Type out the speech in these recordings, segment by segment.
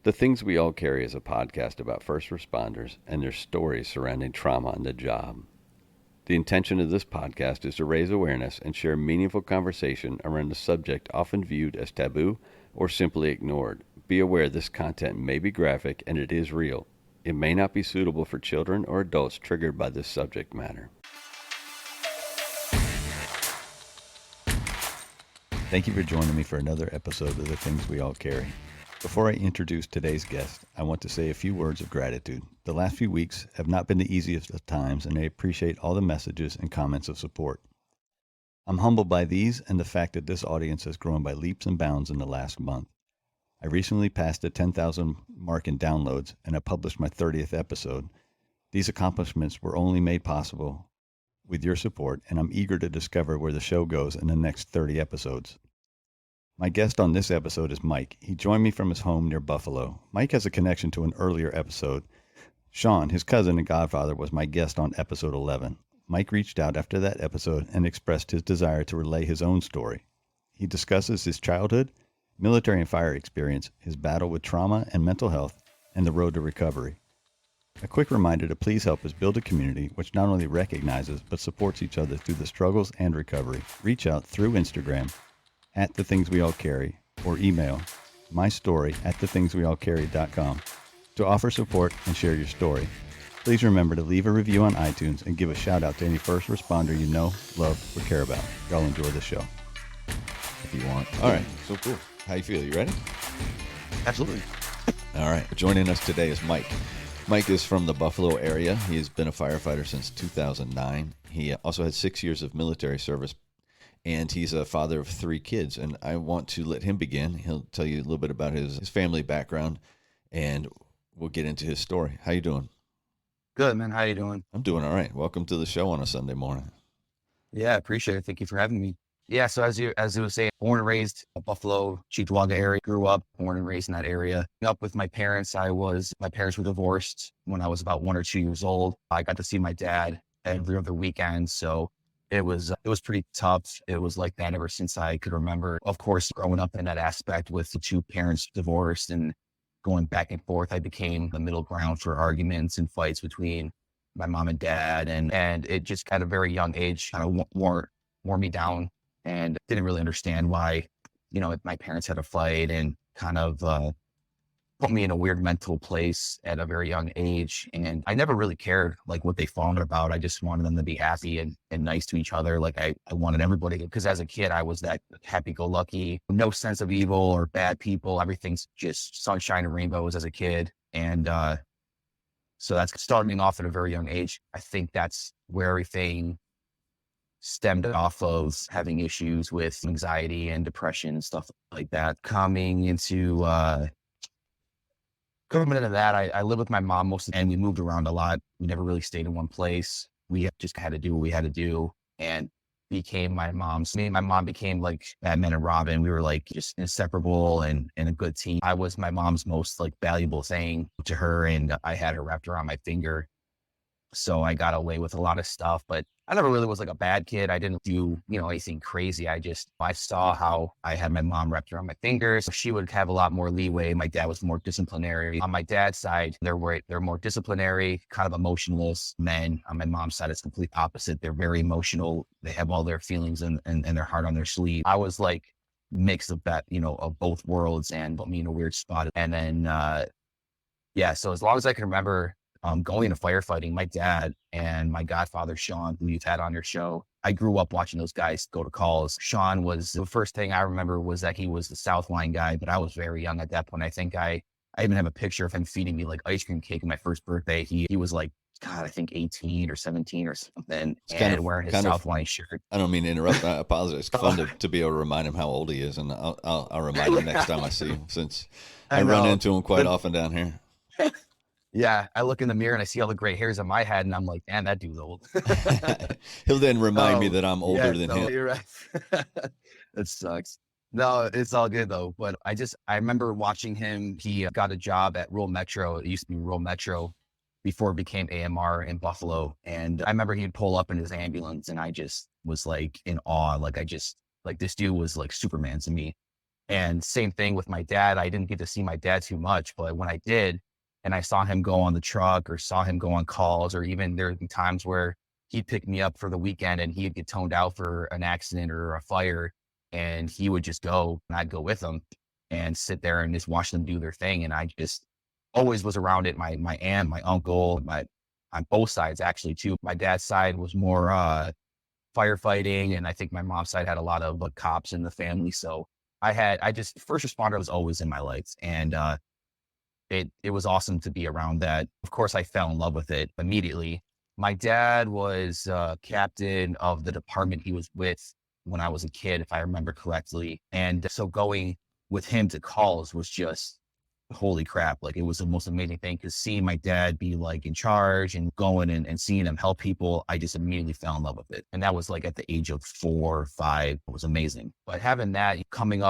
The Things We All Carry is a podcast about first responders and their stories surrounding trauma on the job. The intention of this podcast is to raise awareness and share meaningful conversation around a subject often viewed as taboo or simply ignored. Be aware this content may be graphic and it is real. It may not be suitable for children or adults triggered by this subject matter. Thank you for joining me for another episode of The Things We All Carry. Before I introduce today's guest, I want to say a few words of gratitude. The last few weeks have not been the easiest of times, and I appreciate all the messages and comments of support. I'm humbled by these and the fact that this audience has grown by leaps and bounds in the last month. I recently passed the 10,000 mark in downloads, and I published my 30th episode. These accomplishments were only made possible with your support, and I'm eager to discover where the show goes in the next 30 episodes. My guest on this episode is Mike. He joined me from his home near Buffalo. Mike has a connection to an earlier episode. Shawn, his cousin and godfather, was my guest on episode 11. Mike reached out after that episode and expressed his desire to relay his own story. He discusses his childhood, military and fire experience, his battle with trauma and mental health, and the road to recovery. A quick reminder to please help us build a community which not only recognizes but supports each other through the struggles and recovery. Reach out through Instagram at The Things We All Carry or email mystory@thethingsweallcarry.com to offer support and share your story. Please remember to leave a review on iTunes and give a shout out to any first responder you know, love, or care about. Y'all enjoy the show. If you want. All right. So cool. How you feel? You ready? Absolutely. All right. Joining us today is Mike. Mike is from the Buffalo area. He has been a firefighter since 2009. He also had 6 years of military service, and he's a father of 3 kids. And I want to let him begin. He'll tell you a little bit about his family background, and we'll get into his story. How you doing? Good, man. How you doing? I'm doing all right. Welcome to the show on a Sunday morning. Yeah, appreciate it. Thank you for having me. Yeah, so as you were saying, born and raised in Buffalo, Cheektowaga area, grew up, born and raised in that area. Up with my parents, my parents were divorced when I was about 1 or 2 years old. I got to see my dad every other weekend, so it was pretty tough. It was like that ever since I could remember. Of course, growing up in that aspect with the 2 parents divorced and going back and forth, I became the middle ground for arguments and fights between my mom and dad, and it just at a very young age kind of wore me down. And didn't really understand why, my parents had a fight, and kind of put me in a weird mental place at a very young age. And I never really cared like what they fought about. I just wanted them to be happy and nice to each other. Like I wanted everybody, because as a kid, I was that happy-go-lucky, no sense of evil or bad people. Everything's just sunshine and rainbows as a kid. And so that's starting off at a very young age. I think that's where everything stemmed off of having issues with anxiety and depression and stuff like that. Coming into that, I lived with my mom most of the time. We moved around a lot. We never really stayed in one place. We just had to do what we had to do, and became my mom's. Me and my mom became like Batman and Robin. We were like just inseparable and a good team. I was my mom's most like valuable thing to her, and I had her wrapped around my finger. So I got away with a lot of stuff, but I never really was like a bad kid. I didn't do, anything crazy. I saw how I had my mom wrapped around my fingers. So she would have a lot more leeway. My dad was more disciplinary. On my dad's side, they're more disciplinary, kind of emotionless men. On my mom's side, it's complete opposite. They're very emotional. They have all their feelings and their heart on their sleeve. I was like mix of that, of both worlds, and put me in a weird spot. And then, so as long as I can remember, going into firefighting, my dad and my godfather, Shawn, who you've had on your show, I grew up watching those guys go to calls. Shawn was, the first thing I remember was that he was the South Line guy, but I was very young at that point. I think I even have a picture of him feeding me like ice cream cake on my first birthday. He was like, God, I think 18 or 17 or something, and wearing his South Line shirt. I don't mean to interrupt. I apologize. It's fun to be able to remind him how old he is, and I'll remind him next time I see him, since I run into him quite often down here. Yeah, I look in the mirror and I see all the gray hairs on my head, and I'm like, man, that dude's old. He'll then remind me that I'm older than him. You're right. That sucks. No, it's all good though. But I remember watching him. He got a job at Rural Metro. It used to be Rural Metro before it became AMR in Buffalo. And I remember he'd pull up in his ambulance, and I just was like in awe. Like this dude was like Superman to me. And same thing with my dad. I didn't get to see my dad too much, but when I did, and I saw him go on the truck or saw him go on calls, or even there would be times where he'd pick me up for the weekend and he'd get toned out for an accident or a fire, and he would just go and I'd go with him and sit there and just watch them do their thing. And I just always was around it. My aunt, my uncle, my on both sides actually too. My dad's side was more firefighting, and I think my mom's side had a lot of cops in the family. So I just first responder was always in my life, and it was awesome to be around that. Of course, I fell in love with it immediately. My dad was captain of the department he was with when I was a kid, if I remember correctly. And so going with him to calls was just holy crap. Like, it was the most amazing thing, because seeing my dad be like in charge and going and seeing him help people, I just immediately fell in love with it. And that was like at the age of 4 or 5. It was amazing. But having that coming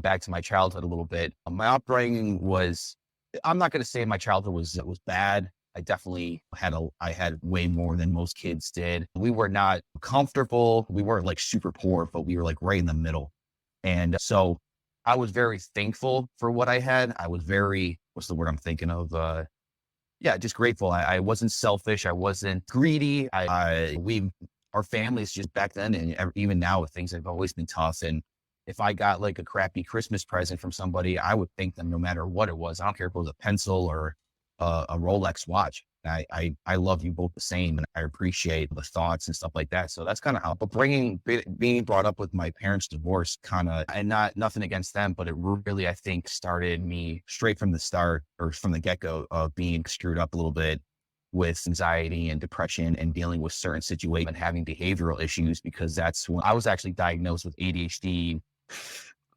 back to my childhood a little bit, my upbringing was, I'm not going to say my childhood was bad. I definitely I had way more than most kids did. We were not comfortable. We weren't like super poor, but we were like right in the middle. And so I was very thankful for what I had. I was very, what's the word I'm thinking of? Yeah, just grateful. I wasn't selfish. I wasn't greedy. Our families just back then and even now, things have always been tough. And if I got like a crappy Christmas present from somebody, I would thank them no matter what it was. I don't care if it was a pencil or a Rolex watch. I love you both the same, and I appreciate the thoughts and stuff like that. So that's kind of how, but being brought up with my parents' divorce and nothing against them, but it really, I think, started me straight from the start, or from the get-go, of being screwed up a little bit with anxiety and depression and dealing with certain situations and having behavioral issues, because that's when I was actually diagnosed with ADHD,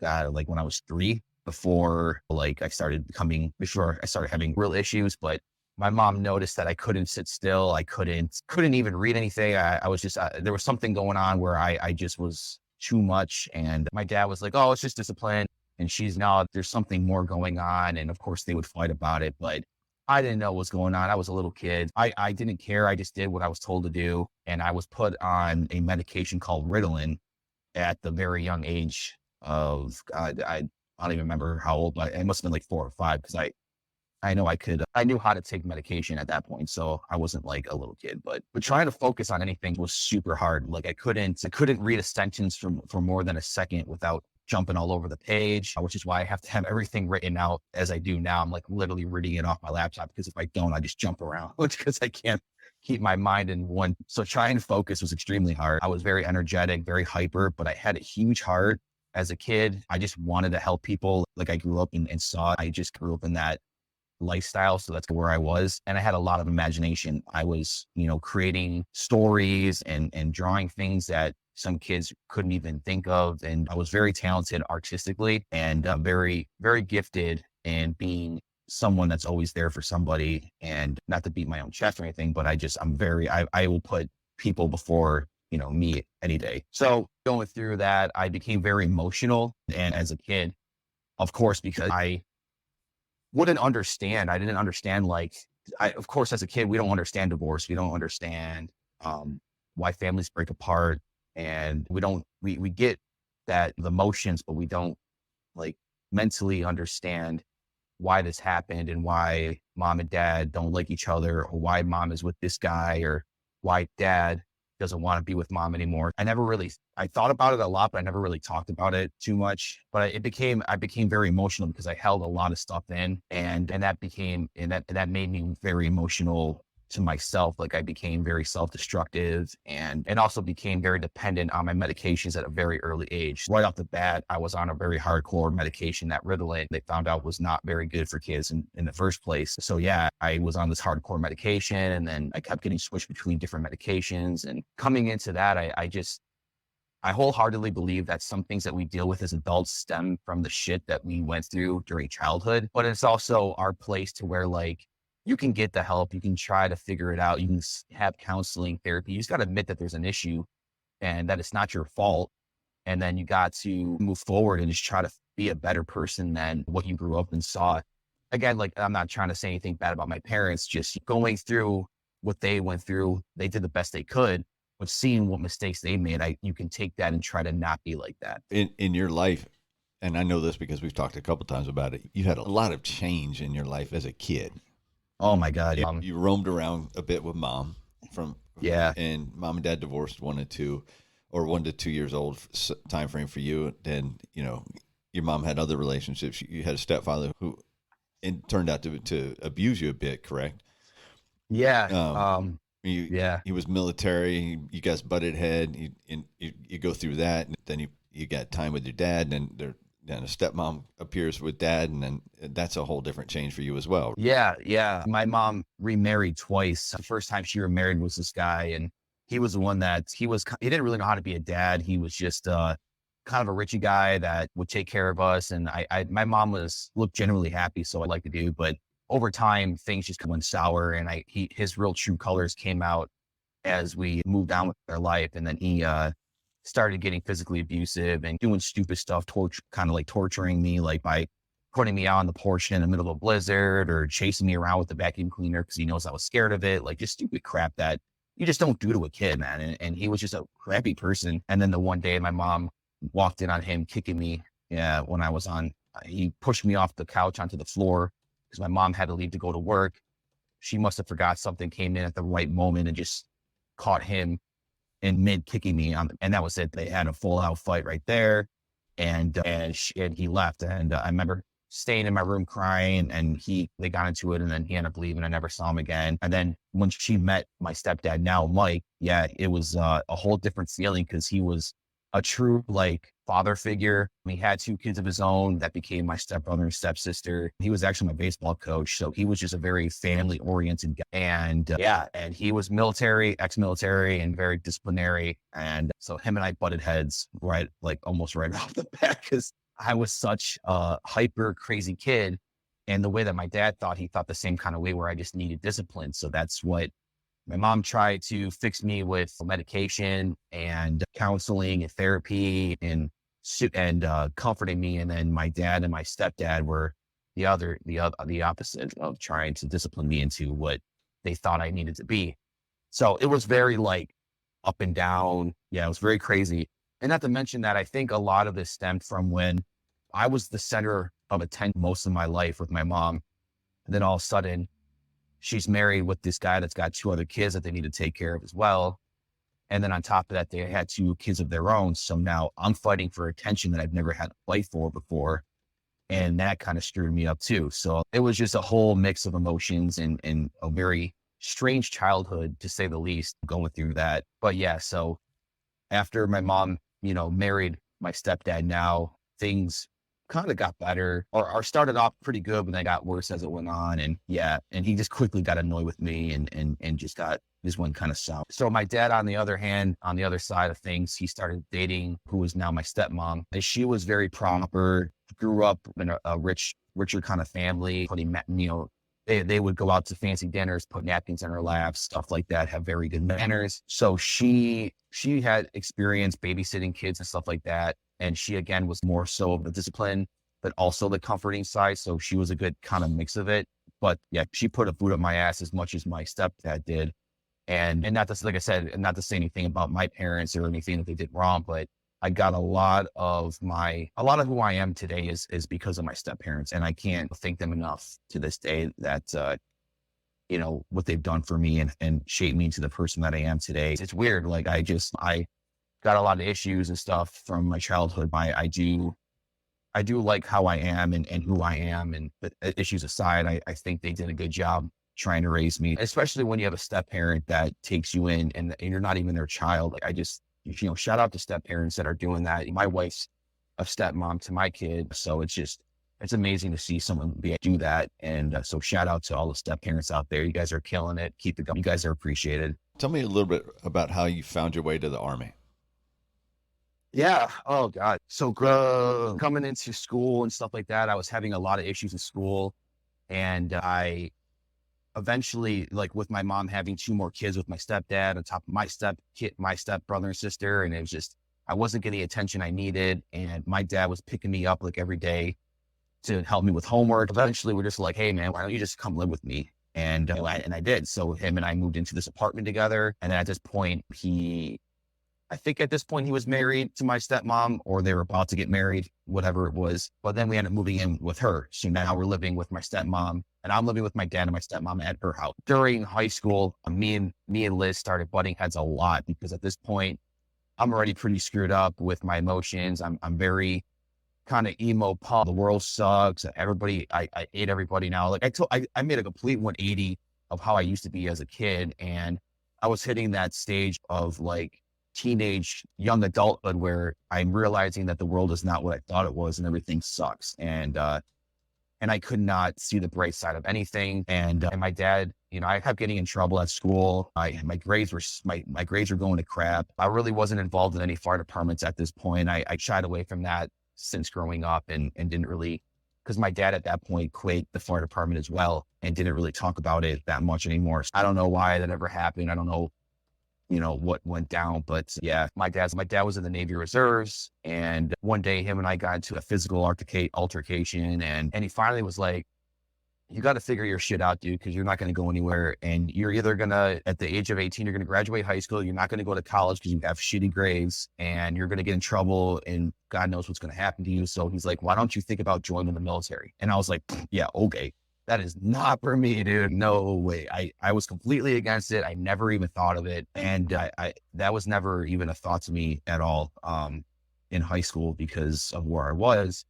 like when I was 3, before I started having real issues. But my mom noticed that I couldn't sit still. I couldn't even read anything. I was just, there was something going on where I just was too much. And my dad was like, oh, it's just discipline. And she's, no, there's something more going on. And of course they would fight about it, but I didn't know what was going on. I was a little kid. I didn't care. I just did what I was told to do. And I was put on a medication called Ritalin at the very young age of, I don't even remember how old, but it must have been like 4 or 5, because I know I knew how to take medication at that point. So I wasn't like a little kid, but trying to focus on anything was super hard. Like I couldn't read a sentence for more than a second without jumping all over the page, which is why I have to have everything written out as I do now. I'm like literally reading it off my laptop, because if I don't, I just jump around, because I can't keep my mind in one. So trying to focus was extremely hard. I was very energetic, very hyper, but I had a huge heart. As a kid, I just wanted to help people. Like I grew up and saw, I just grew up in that lifestyle. So that's where I was. And I had a lot of imagination. I was, creating stories and drawing things that some kids couldn't even think of. And I was very talented artistically, and very, very gifted in being someone that's always there for somebody. And not to beat my own chest or anything, but I will put people before me any day. So going through that, I became very emotional. And as a kid, of course, because I didn't understand, of course, as a kid, we don't understand divorce. We don't understand why families break apart. And we get that the emotions, but we don't mentally understand why this happened, and why mom and dad don't like each other, or why mom is with this guy, or why dad doesn't want to be with mom anymore. I thought about it a lot, but I never really talked about it too much. But I became very emotional, because I held a lot of stuff in, and that made me very emotional to myself. Like I became very self-destructive, and also became very dependent on my medications at a very early age. Right off the bat, I was on a very hardcore medication, that Ritalin, they found out was not very good for kids in the first place. So yeah, I was on this hardcore medication, and then I kept getting switched between different medications. And coming into that, I wholeheartedly believe that some things that we deal with as adults stem from the shit that we went through during childhood. But it's also our place to where you can get the help, you can try to figure it out, you can have counseling, therapy. You just got to admit that there's an issue and that it's not your fault. And then you got to move forward and just try to be a better person than what you grew up and saw. Again, I'm not trying to say anything bad about my parents, just going through what they went through. They did the best they could, but seeing what mistakes they made, you can take that and try to not be like that. In your life, and I know this because we've talked a couple times about it, you had a lot of change in your life as a kid. Oh my God. You roamed around a bit with mom from, Yeah. and mom and dad divorced 1 to 2 years old time frame for you. Then, your mom had other relationships. You had a stepfather who turned out to abuse you a bit, correct? Yeah. You, Yeah. he was military. You guys butted head. You go through that, and then you got time with your dad, and then a stepmom appears with dad, and then that's a whole different change for you as well. Yeah. Yeah. My mom remarried twice. The first time she remarried was this guy, and he was the one that he didn't really know how to be a dad. He was just kind of a richy guy that would take care of us. And my mom looked genuinely happy. So I like to do, but over time things just went sour, and his real true colors came out as we moved on with our life. And then he started getting physically abusive and doing stupid stuff, kind of like torturing me, like by putting me out on the porch in the middle of a blizzard or chasing me around with the vacuum cleaner because he knows I was scared of it. Like just stupid crap that you just don't do to a kid, man. And he was just a crappy person. And then the one day my mom walked in on him kicking me. Yeah, when he pushed me off the couch onto the floor because my mom had to leave to go to work. She must have forgot something, came in at the right moment and just caught him in mid kicking me and that was it. They had a full out fight right there, and he left. And I remember staying in my room crying, and they got into it, and then he ended up leaving. I never saw him again. And then when she met my stepdad, now Mike, yeah, it was a whole different feeling because he was a true like father figure. He had 2 kids of his own that became my stepbrother and stepsister. He was actually my baseball coach. So he was just a very family oriented guy. And and he was ex-military and very disciplinary. And so him and I butted heads almost right off the bat because I was such a hyper crazy kid. And the way that my dad thought, he thought the same kind of way where I just needed discipline. So that's what my mom tried to fix me with medication and counseling and therapy and comforting me. And then my dad and my stepdad were the opposite of trying to discipline me into what they thought I needed to be. So it was very like up and down. Yeah, it was very crazy. And not to mention that I think a lot of this stemmed from when I was the center of attention most of my life with my mom. And then all of a sudden, she's married with this guy that's got 2 other kids that they need to take care of as well. And then on top of that, they had 2 kids of their own. So now I'm fighting for attention that I've never had to fight for before. And that kind of screwed me up too. So it was just a whole mix of emotions and a very strange childhood, to say the least, going through that. But yeah, so after my mom, married my stepdad, now things kind of got better or started off pretty good, but then got worse as it went on. And he just quickly got annoyed with me and just went kind of south. So my dad, on the other hand, on the other side of things, he started dating who is now my stepmom. And she was very proper, grew up in a richer kind of family, they would go out to fancy dinners, put napkins in her lap, stuff like that, have very good manners. So she had experience babysitting kids and stuff like that. And she, again, was more so of the discipline, but also the comforting side. So she was a good kind of mix of it. But yeah, she put a boot up my ass as much as my stepdad did. And not to, like I said, not to say anything about my parents or anything that they did wrong, but I got a lot of who I am today is because of my step-parents. And I can't thank them enough to this day that, what they've done for me and shaped me into the person that I am today. It's weird. Like I got a lot of issues and stuff from my childhood. I do like how I am and who I am, and but issues aside, I think they did a good job trying to raise me, especially when you have a step-parent that takes you in and you're not even their child. Like shout out to step-parents that are doing that. My wife's a stepmom to my kid. So it's amazing to see someone do that. And so shout out to all the step-parents out there. You guys are killing it. Keep it going. You guys are appreciated. Tell me a little bit about how you found your way to the Army. Yeah. Oh God. So coming into school and stuff like that, I was having a lot of issues in school, and I eventually, like with my mom having 2 more kids with my stepdad on top of my stepbrother and sister. And it was just, I wasn't getting the attention I needed. And my dad was picking me up like every day to help me with homework. Eventually we're just like, hey man, why don't you just come live with me? And I did. So him and I moved into this apartment together. And then at this point, he I think at this point he was married to my stepmom, or they were about to get married, whatever it was. But then we ended up moving in with her. So now we're living with my stepmom, and I'm living with my dad and my stepmom at her house. During high school, me and Liz started butting heads a lot because at this point I'm already pretty screwed up with my emotions. I'm very kind of emo punk. The world sucks. I hate everybody now. Like I made a complete 180 of how I used to be as a kid. And I was hitting that stage of like teenage, young adulthood where I'm realizing that the world is not what I thought it was and everything sucks. And I could not see the bright side of anything. And my dad, I kept getting in trouble at school. My grades were going to crap. I really wasn't involved in any fire departments at this point. I shied away from that since growing up and didn't really, because my dad at that point quit the fire department as well and didn't really talk about it that much anymore. I don't know why that ever happened. I don't know, what went down, but yeah, my dad was in the Navy Reserves, and one day him and I got into a physical altercation, and he finally was like, you got to figure your shit out, dude, because you're not going to go anywhere. And you're either going to, at the age of 18, you're going to graduate high school. You're not going to go to college because you have shitty grades and you're going to get in trouble and God knows what's going to happen to you. So he's like, why don't you think about joining the military? And I was like, yeah, okay. That is not for me, dude. No way. I was completely against it. I never even thought of it. And that was never even a thought to me at all in high school because of where I was.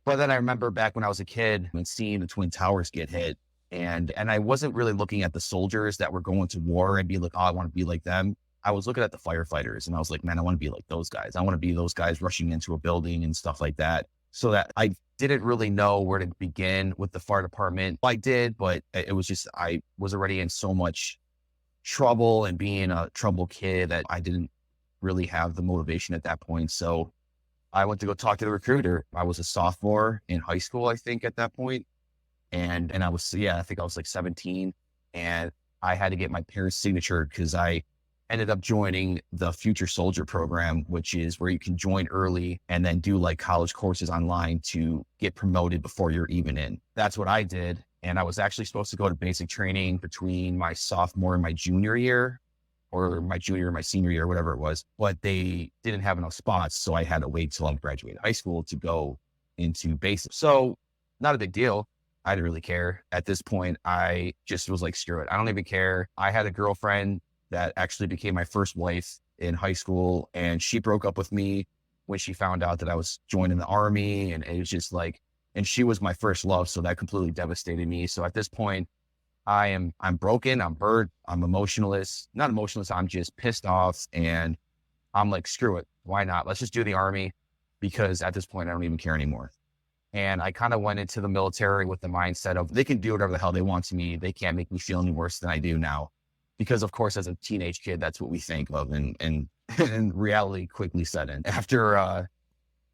But then I remember back when I was a kid and seeing the Twin Towers get hit. And I wasn't really looking at the soldiers that were going to war and be like, oh, I want to be like them. I was looking at the firefighters and I was like, man, I want to be like those guys. I want to be those guys rushing into a building and stuff like that. So that I didn't really know where to begin with the fire department. I did, but it was just, I was already in so much trouble and being a trouble kid that I didn't really have the motivation at that point. So I went to go talk to the recruiter. I was a sophomore in high school, I think, at that point. And I think I was like 17, and I had to get my parents' signature because I ended up joining the Future Soldier program, which is where you can join early and then do like college courses online to get promoted before you're even in. That's what I did. And I was actually supposed to go to basic training between my sophomore and my junior year, or my junior and my senior year, whatever it was, but they didn't have enough spots. So I had to wait till I graduated high school to go into basic. So not a big deal. I didn't really care. At this point, I just was like, screw it. I don't even care. I had a girlfriend that actually became my first wife in high school. And she broke up with me when she found out that I was joining the army. And it was just like, and she was my first love. So that completely devastated me. So at this point, I'm broken, I'm hurt, I'm not emotionless. I'm just pissed off. And I'm like, screw it. Why not? Let's just do the army, because at this point, I don't even care anymore. And I kind of went into the military with the mindset of they can do whatever the hell they want to me. They can't make me feel any worse than I do now. Because of course, as a teenage kid, that's what we think of, and reality quickly set in.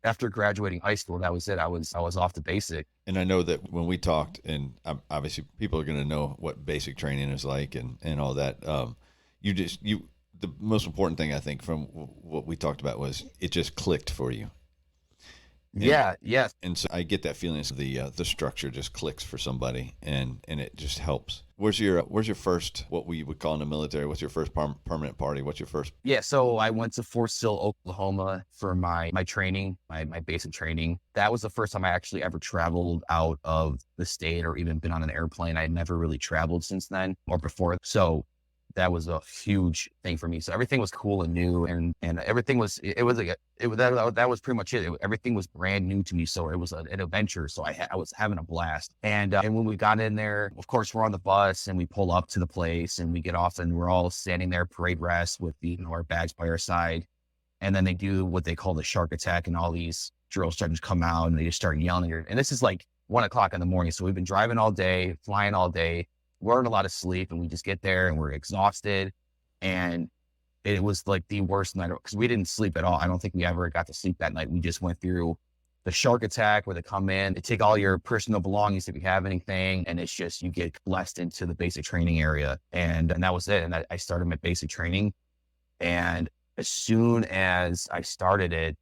After graduating high school, that was it. I was off to basic. And I know that when we talked, and obviously people are going to know what basic training is like and all that. The most important thing I think from what we talked about was it just clicked for you. Yes. And so I get that feeling. The structure just clicks for somebody, and it just helps. Where's your first, what we would call in the military? What's your first permanent party? What's your first? Yeah, so I went to Fort Sill, Oklahoma for my training, my basic training. That was the first time I actually ever traveled out of the state or even been on an airplane. I had never really traveled since then or before. So that was a huge thing for me. So everything was cool and new, and everything was, that was pretty much it. Everything was brand new to me. So it was an adventure. So I was having a blast. And when we got in there, of course, we're on the bus and we pull up to the place and we get off and we're all standing there parade rest with our bags by our side. And then they do what they call the shark attack, and all these drill sergeants come out and they just start yelling. And this is like 1 o'clock in the morning. So we've been driving all day, flying all day. We're in a lot of sleep, and we just get there and we're exhausted. And it was like the worst night because we didn't sleep at all. I don't think we ever got to sleep that night. We just went through the shark attack where they come in, they take all your personal belongings if you have anything. And it's just, you get blessed into the basic training area. And that was it. And I started my basic training. And as soon as I started it,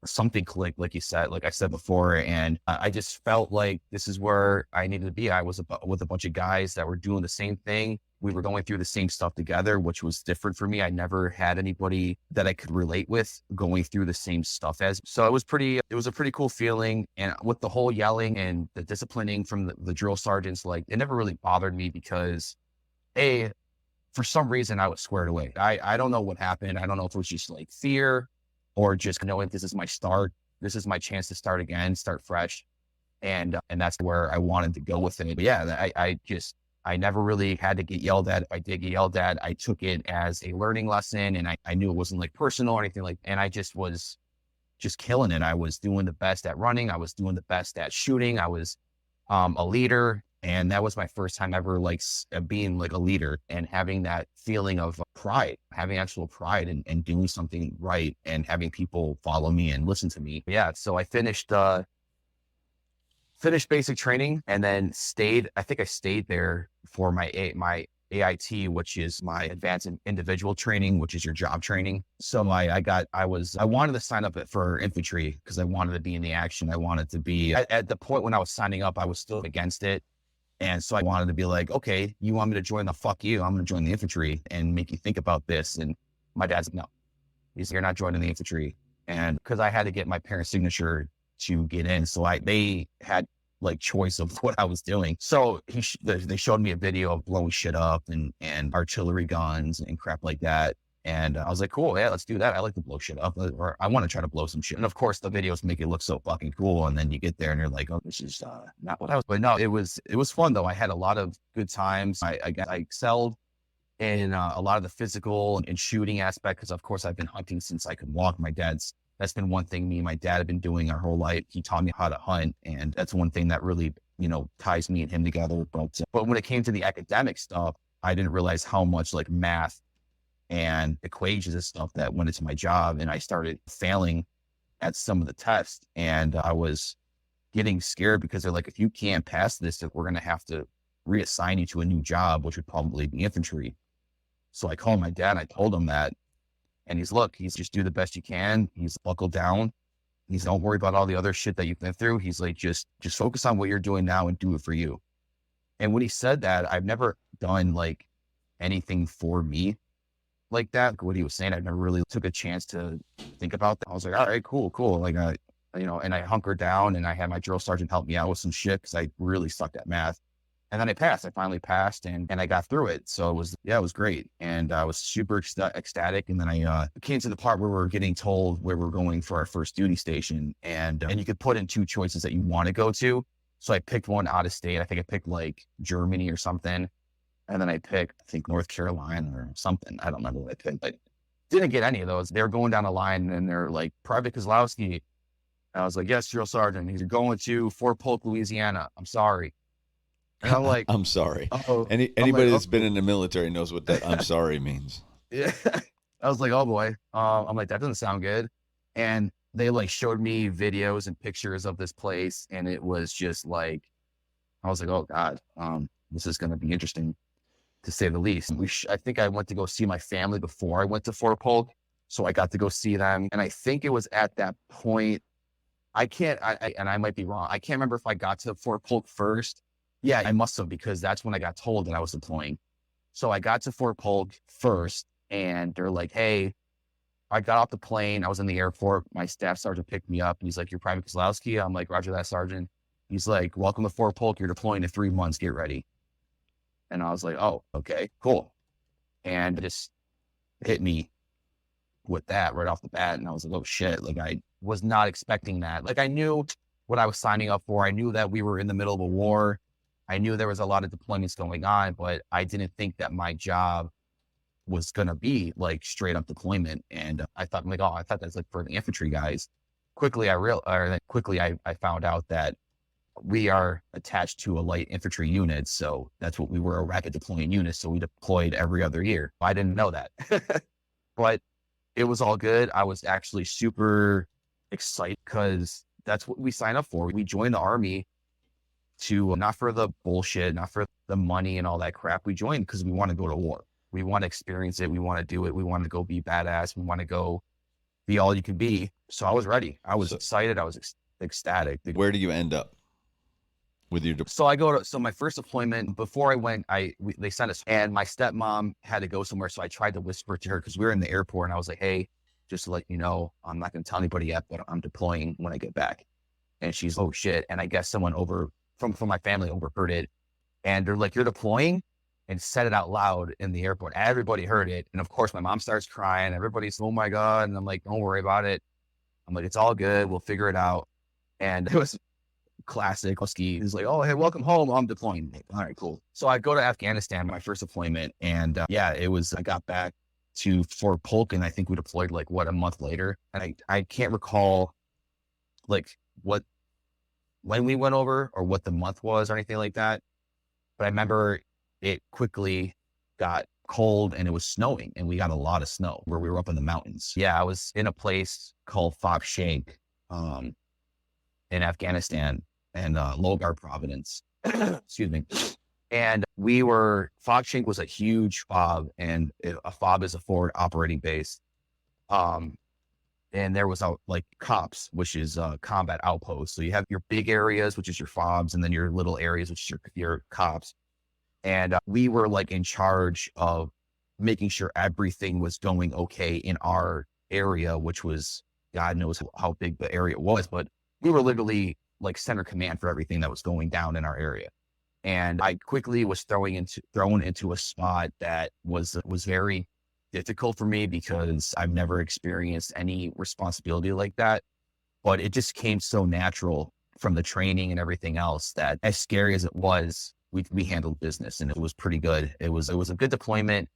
something clicked, like you said, like I said before. And I just felt like this is where I needed to be. I was with a bunch of guys that were doing the same thing. We were going through the same stuff together, which was different for me. I never had anybody that I could relate with going through the same stuff as. So it was a pretty cool feeling. And with the whole yelling and the disciplining from the drill sergeants, like it never really bothered me because for some reason I was squared away. I don't know what happened. I don't know if it was just like fear or just knowing this is my start. This is my chance to start again, start fresh. And that's where I wanted to go with it. But yeah, I never really had to get yelled at. If I did get yelled at, I took it as a learning lesson, and I knew it wasn't like personal or anything like, and I just was just killing it. I was doing the best at running. I was doing the best at shooting. I was a leader. And that was my first time ever like being like a leader and having that feeling of pride, having actual pride and doing something right and having people follow me and listen to me. Yeah. So I finished basic training and then I think I stayed there for my AIT, which is my advanced individual training, which is your job training. So I wanted to sign up for infantry because I wanted to be in the action. I wanted to be at the point when I was signing up, I was still against it. And so I wanted to be like, okay, you want me to join fuck you. I'm going to join the infantry and make you think about this. And my dad's like, no, you're not joining the infantry. And because I had to get my parents' signature to get in. So they had like choice of what I was doing. So they showed me a video of blowing shit up and artillery guns and crap like that. And I was like, cool, yeah, let's do that. I like to blow shit up, or I want to try to blow some shit. And of course, the videos make it look so fucking cool. And then you get there and you're like, oh, this is not what I was. But no, it was fun though. I had a lot of good times. I excelled in a lot of the physical and shooting aspect because, of course, I've been hunting since I could walk. That's been one thing me and my dad have been doing our whole life. He taught me how to hunt, and that's one thing that really ties me and him together. But when it came to the academic stuff, I didn't realize how much like math and equations and stuff that went into my job. And I started failing at some of the tests, and I was getting scared because they're like, if you can't pass this, we're going to have to reassign you to a new job, which would probably be infantry. So I called my dad and I told him that, and he's just do the best you can. He's buckle down. He's don't worry about all the other shit that you've been through. He's like, just focus on what you're doing now and do it for you. And when he said that, I've never done like anything for me like that. What he was saying, I never really took a chance to think about that. I was like, all right, cool. Like, and I hunkered down and I had my drill sergeant help me out with some shit because I really sucked at math. And then I passed. I finally passed and I got through it. So it was great. And I was super ecstatic. And then I came to the part where we're getting told where we're going for our first duty station. And you could put in two choices that you want to go to. So I picked one out of state. I think I picked like Germany or something. And then I picked, I think, North Carolina or something. I don't remember what I picked, but didn't get any of those. They were going down the line and they're like, Private Kozlowski. And I was like, yes, drill sergeant. He's going to Fort Polk, Louisiana. I'm sorry. And I'm like, I'm sorry. Uh-oh. Anybody that's been in the military knows what that I'm sorry means. Yeah. I was like, oh boy. I'm like, that doesn't sound good. And they like showed me videos and pictures of this place. And it was just like, I was like, oh God, this is going to be interesting, to say the least. I think I went to go see my family before I went to Fort Polk. So I got to go see them. And I think it was at that point, and I might be wrong. I can't remember if I got to Fort Polk first. Yeah, I must have, because that's when I got told that I was deploying. So I got to Fort Polk first and they're like, hey, I got off the plane. I was in the airport. My staff sergeant picked me up and he's like, you're Private Kozlowski? I'm like, Roger that, Sergeant. He's like, welcome to Fort Polk. You're deploying in 3 months. Get ready. And I was like, oh, okay, cool. And it just hit me with that right off the bat. And I was like, oh shit. Like I was not expecting that. Like I knew what I was signing up for. I knew that we were in the middle of a war. I knew there was a lot of deployments going on, but I didn't think that my job was going to be like straight up deployment. And I thought that's like for the infantry guys. Quickly, I found out that we are attached to a light infantry unit. So that's what we were, a rapid deploying unit. So we deployed every other year. I didn't know that, but it was all good. I was actually super excited because that's what we signed up for. We joined the Army to not for the bullshit, not for the money and all that crap. We joined because we want to go to war. We want to experience it. We want to do it. We want to go be badass. We want to go be all you can be. So I was ready. I was So- excited. I was ecstatic. Where do you end up with your So my first deployment, before I went, they sent us, and my stepmom had to go somewhere. So I tried to whisper to her because we were in the airport, and I was like, hey, just to let you know, I'm not going to tell anybody yet, but I'm deploying when I get back. And she's, oh shit. And I guess someone from my family overheard it. And they're like, you're deploying? And said it out loud in the airport. Everybody heard it. And of course, my mom starts crying. Everybody's, oh my God. And I'm like, don't worry about it. I'm like, it's all good. We'll figure it out. And it was classic Husky. He's like, oh, hey, welcome home. I'm deploying. All right, cool. So I go to Afghanistan, my first deployment. And I got back to Fort Polk, and I think we deployed like a month later. And I can't recall like when we went over or what the month was or anything like that. But I remember it quickly got cold and it was snowing, and we got a lot of snow where we were up in the mountains. Yeah, I was in a place called Fob Shank in Afghanistan and Logar Providence. Excuse me. And Fob Shank was a huge fob, and a fob is a forward operating base. And there was like COPS, which is combat outposts. So you have your big areas, which is your FOBs, and then your little areas, which is your COPS. And we were like in charge of making sure everything was going okay in our area, which was, God knows how big the area was, but we were literally like center command for everything that was going down in our area. And I quickly was thrown into a spot that was very difficult for me because I've never experienced any responsibility like that. But it just came so natural from the training and everything else that, as scary as it was, we handled business, and it was pretty good. It was a good deployment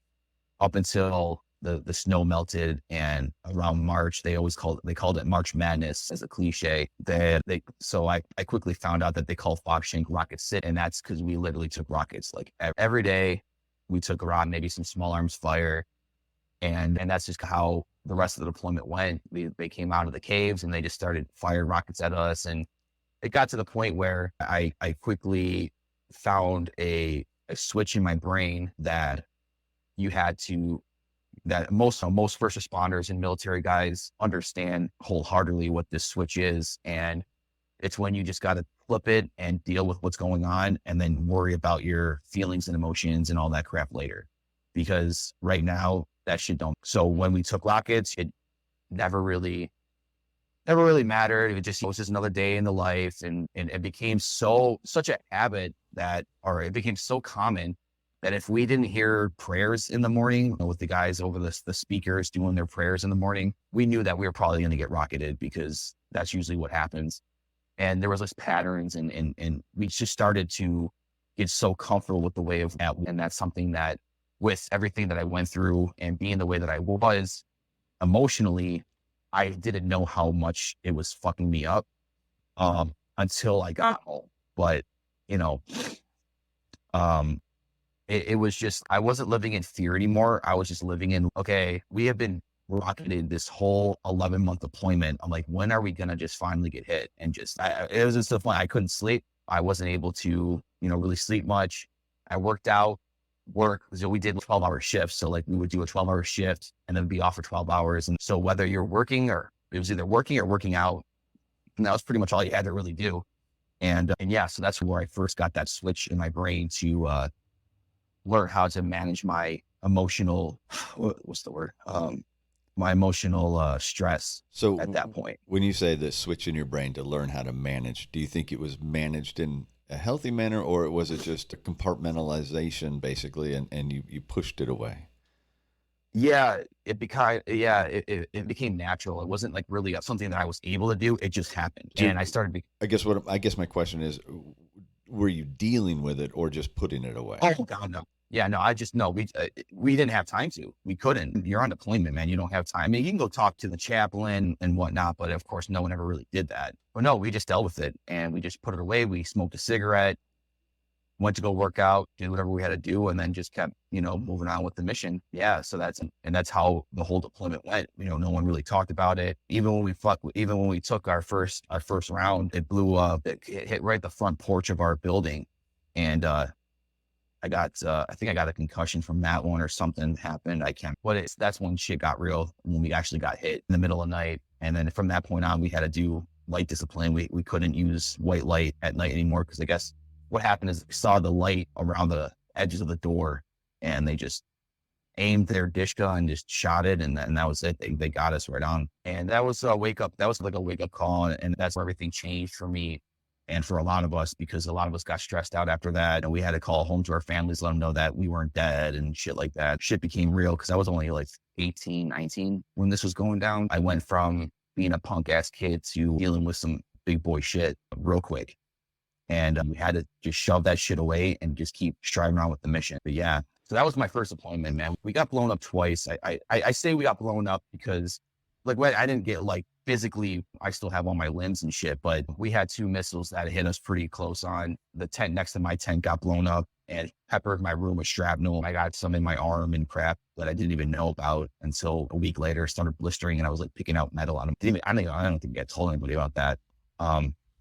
up until the snow melted, and around March they called it March Madness as a cliche. So I quickly found out that they call Fob Shank Rocket City, and that's because we literally took rockets like every day. We took maybe some small arms fire, and that's just how the rest of the deployment went. They came out of the caves and they just started firing rockets at us, and it got to the point where I quickly found a switch in my brain that most first responders and military guys understand wholeheartedly what this switch is. And it's when you just got to flip it and deal with what's going on, and then worry about your feelings and emotions and all that crap later. Because right now that shit don't. So when we took rockets, it never really mattered. It was just another day in the life. And it became such a habit it became so common that if we didn't hear prayers in the morning with the guys over the speakers doing their prayers in the morning, we knew that we were probably going to get rocketed, because that's usually what happens. And there was this patterns, and we just started to get so comfortable with the way of that. And that's something that, with everything that I went through and being the way that I was emotionally, I didn't know how much it was fucking me up until I got home. But, it was just, I wasn't living in fear anymore. I was just living in, okay, we have been rocketed this whole 11-month deployment. I'm like, when are we going to just finally get hit? And it was just so fun. I couldn't sleep. I wasn't able to, really sleep much. I worked out. So we did 12-hour shifts. So like we would do a 12-hour shift and then be off for 12 hours. And so whether you're working, or it was either working or working out, and that was pretty much all you had to really do. And yeah, so that's where I first got that switch in my brain to learn how to manage my emotional, what's the word? My emotional stress. So at that point, when you say the switch in your brain to learn how to manage, do you think it was managed in a healthy manner, or was it just a compartmentalization basically, and you pushed it away? Yeah, it became natural. It wasn't like really something that I was able to do. It just happened. And I started. I guess my question is, were you dealing with it or just putting it away? Oh God, no. Yeah, no, we didn't have time to. We couldn't. You're on deployment, man. You don't have time. I mean, you can go talk to the chaplain and whatnot, but of course, no one ever really did that. But no, we just dealt with it, and we just put it away. We smoked a cigarette, went to go work out, did whatever we had to do, and then just kept, moving on with the mission. Yeah, so that's how the whole deployment went. No one really talked about it. Even when we took our first round, it blew up. It hit right the front porch of our building, and I think I got a concussion from that one or something happened. I can't, but that's when shit got real, when we actually got hit in the middle of the night. And then from that point on, we had to do light discipline. We couldn't use white light at night anymore. Cause I guess what happened is we saw the light around the edges of the door and they just aimed their dish gun and just shot it. And that was it. They got us right on. And that was a wake up. That was like a wake up call. And that's where everything changed for me and for a lot of us, because a lot of us got stressed out after that. And we had to call home to our families, let them know that we weren't dead and shit like that. Shit became real because I was only like 18, 19 when this was going down. I went from being a punk ass kid to dealing with some big boy shit real quick. And we had to just shove that shit away and just keep striving on with the mission. But yeah, so that was my first deployment, man. We got blown up twice. I say we got blown up because like I didn't get like physically, I still have all my limbs and shit, but we had 2 missiles that hit us pretty close on. The tent next to my tent got blown up and peppered my room with shrapnel. I got some in my arm and crap that I didn't even know about until a week later. Started blistering and I was like picking out metal on them. I don't think I told anybody about that.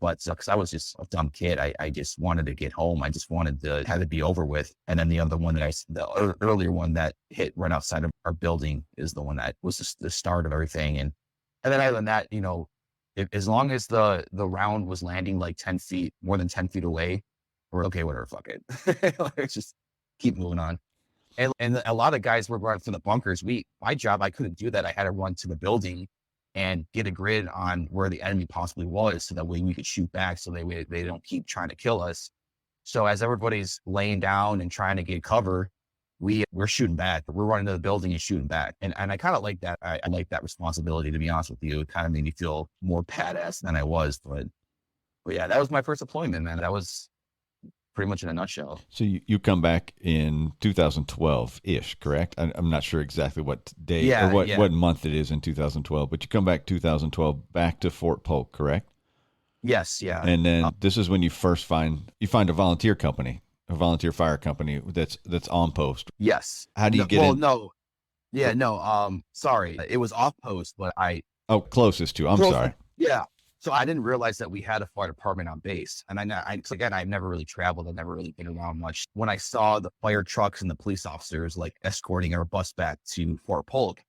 But because I was just a dumb kid, I just wanted to get home. I just wanted to have it be over with. And then the other one the earlier one that hit right outside of our building is the one that was the start of everything. And then other than that, you know, as long as the round was landing like 10 feet, more than 10 feet away, we're okay, whatever, fuck it. Let's just keep moving on. And a lot of guys were running from the bunkers. My job, I couldn't do that. I had to run to the building and get a grid on where the enemy possibly was, so that way we could shoot back, so they don't keep trying to kill us. So as everybody's laying down and trying to get cover, we're shooting back. We're running to the building and shooting back. And I kind of like that. I like that responsibility, to be honest with you. It kind of made me feel more badass than I was. But yeah, that was my first deployment, man. That was pretty much in a nutshell. So you come back in 2012-ish, correct? I'm not sure exactly what day or what month it is in 2012, but you come back 2012 back to Fort Polk, correct? Yes, yeah. And then this is when you first find a volunteer company, a volunteer fire company that's on post. Yes. How do you get in? Well, no. Yeah, no. Sorry. It was off post, but closest to. I'm sorry. Yeah. So I didn't realize that we had a fire department on base. And I've never really traveled. I've never really been around much. When I saw the fire trucks and the police officers like escorting our bus back to Fort Polk,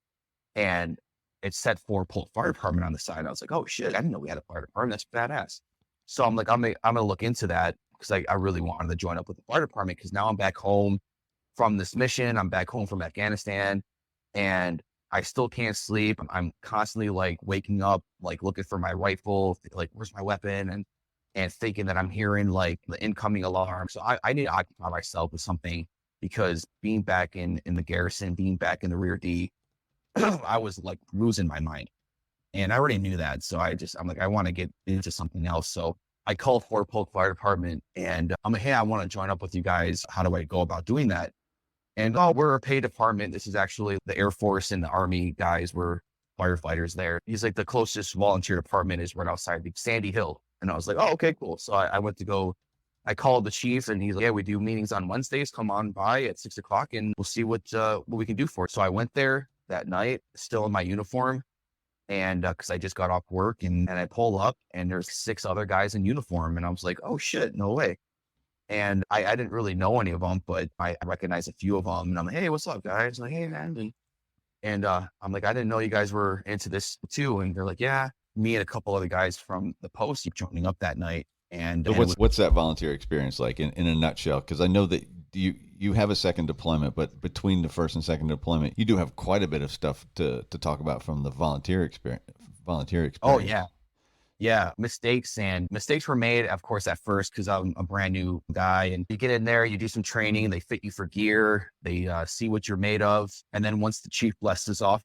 and it said Fort Polk Fire Department on the side, I was like, oh shit, I didn't know we had a fire department. That's badass. So I'm like, I'm gonna look into that, because I really wanted to join up with the fire department, because now I'm back home from this mission. I'm back home from Afghanistan, and I still can't sleep. I'm constantly like waking up, like looking for my rifle, like where's my weapon, and thinking that I'm hearing like the incoming alarm. So I need to occupy myself with something, because being back in the garrison, being back in the rear D, I was like losing my mind, and I already knew that. So I'm like, I want to get into something else. So I called Fort Polk Fire Department, and I'm like, hey, I want to join up with you guys. How do I go about doing that? And we're a paid department. This is actually the Air Force and the Army guys were firefighters there. He's like, the closest volunteer department is right outside the Sandy Hill. And I was like, oh, okay, cool. So I went to go, I called the chief, and he's like, yeah, we do meetings on Wednesdays. Come on by at 6 o'clock and we'll see what we can do for it. So I went there that night, still in my uniform. And cause I just got off work, and I pull up, and there's 6 other guys in uniform. And I was like, oh shit, no way. And I didn't really know any of them, but I recognized a few of them. And I'm like, hey, what's up, guys? Like, hey, man. And I'm like, I didn't know you guys were into this too. And they're like, yeah, me and a couple other guys from the post joining up that night. And so what's that volunteer experience like in a nutshell? Because I know that you have a second deployment, but between the first and second deployment, you do have quite a bit of stuff to talk about from the volunteer experience. Oh, yeah. Yeah, mistakes were made, of course, at first, because I'm a brand new guy, and you get in there, you do some training, they fit you for gear, they see what you're made of. And then once the chief blesses off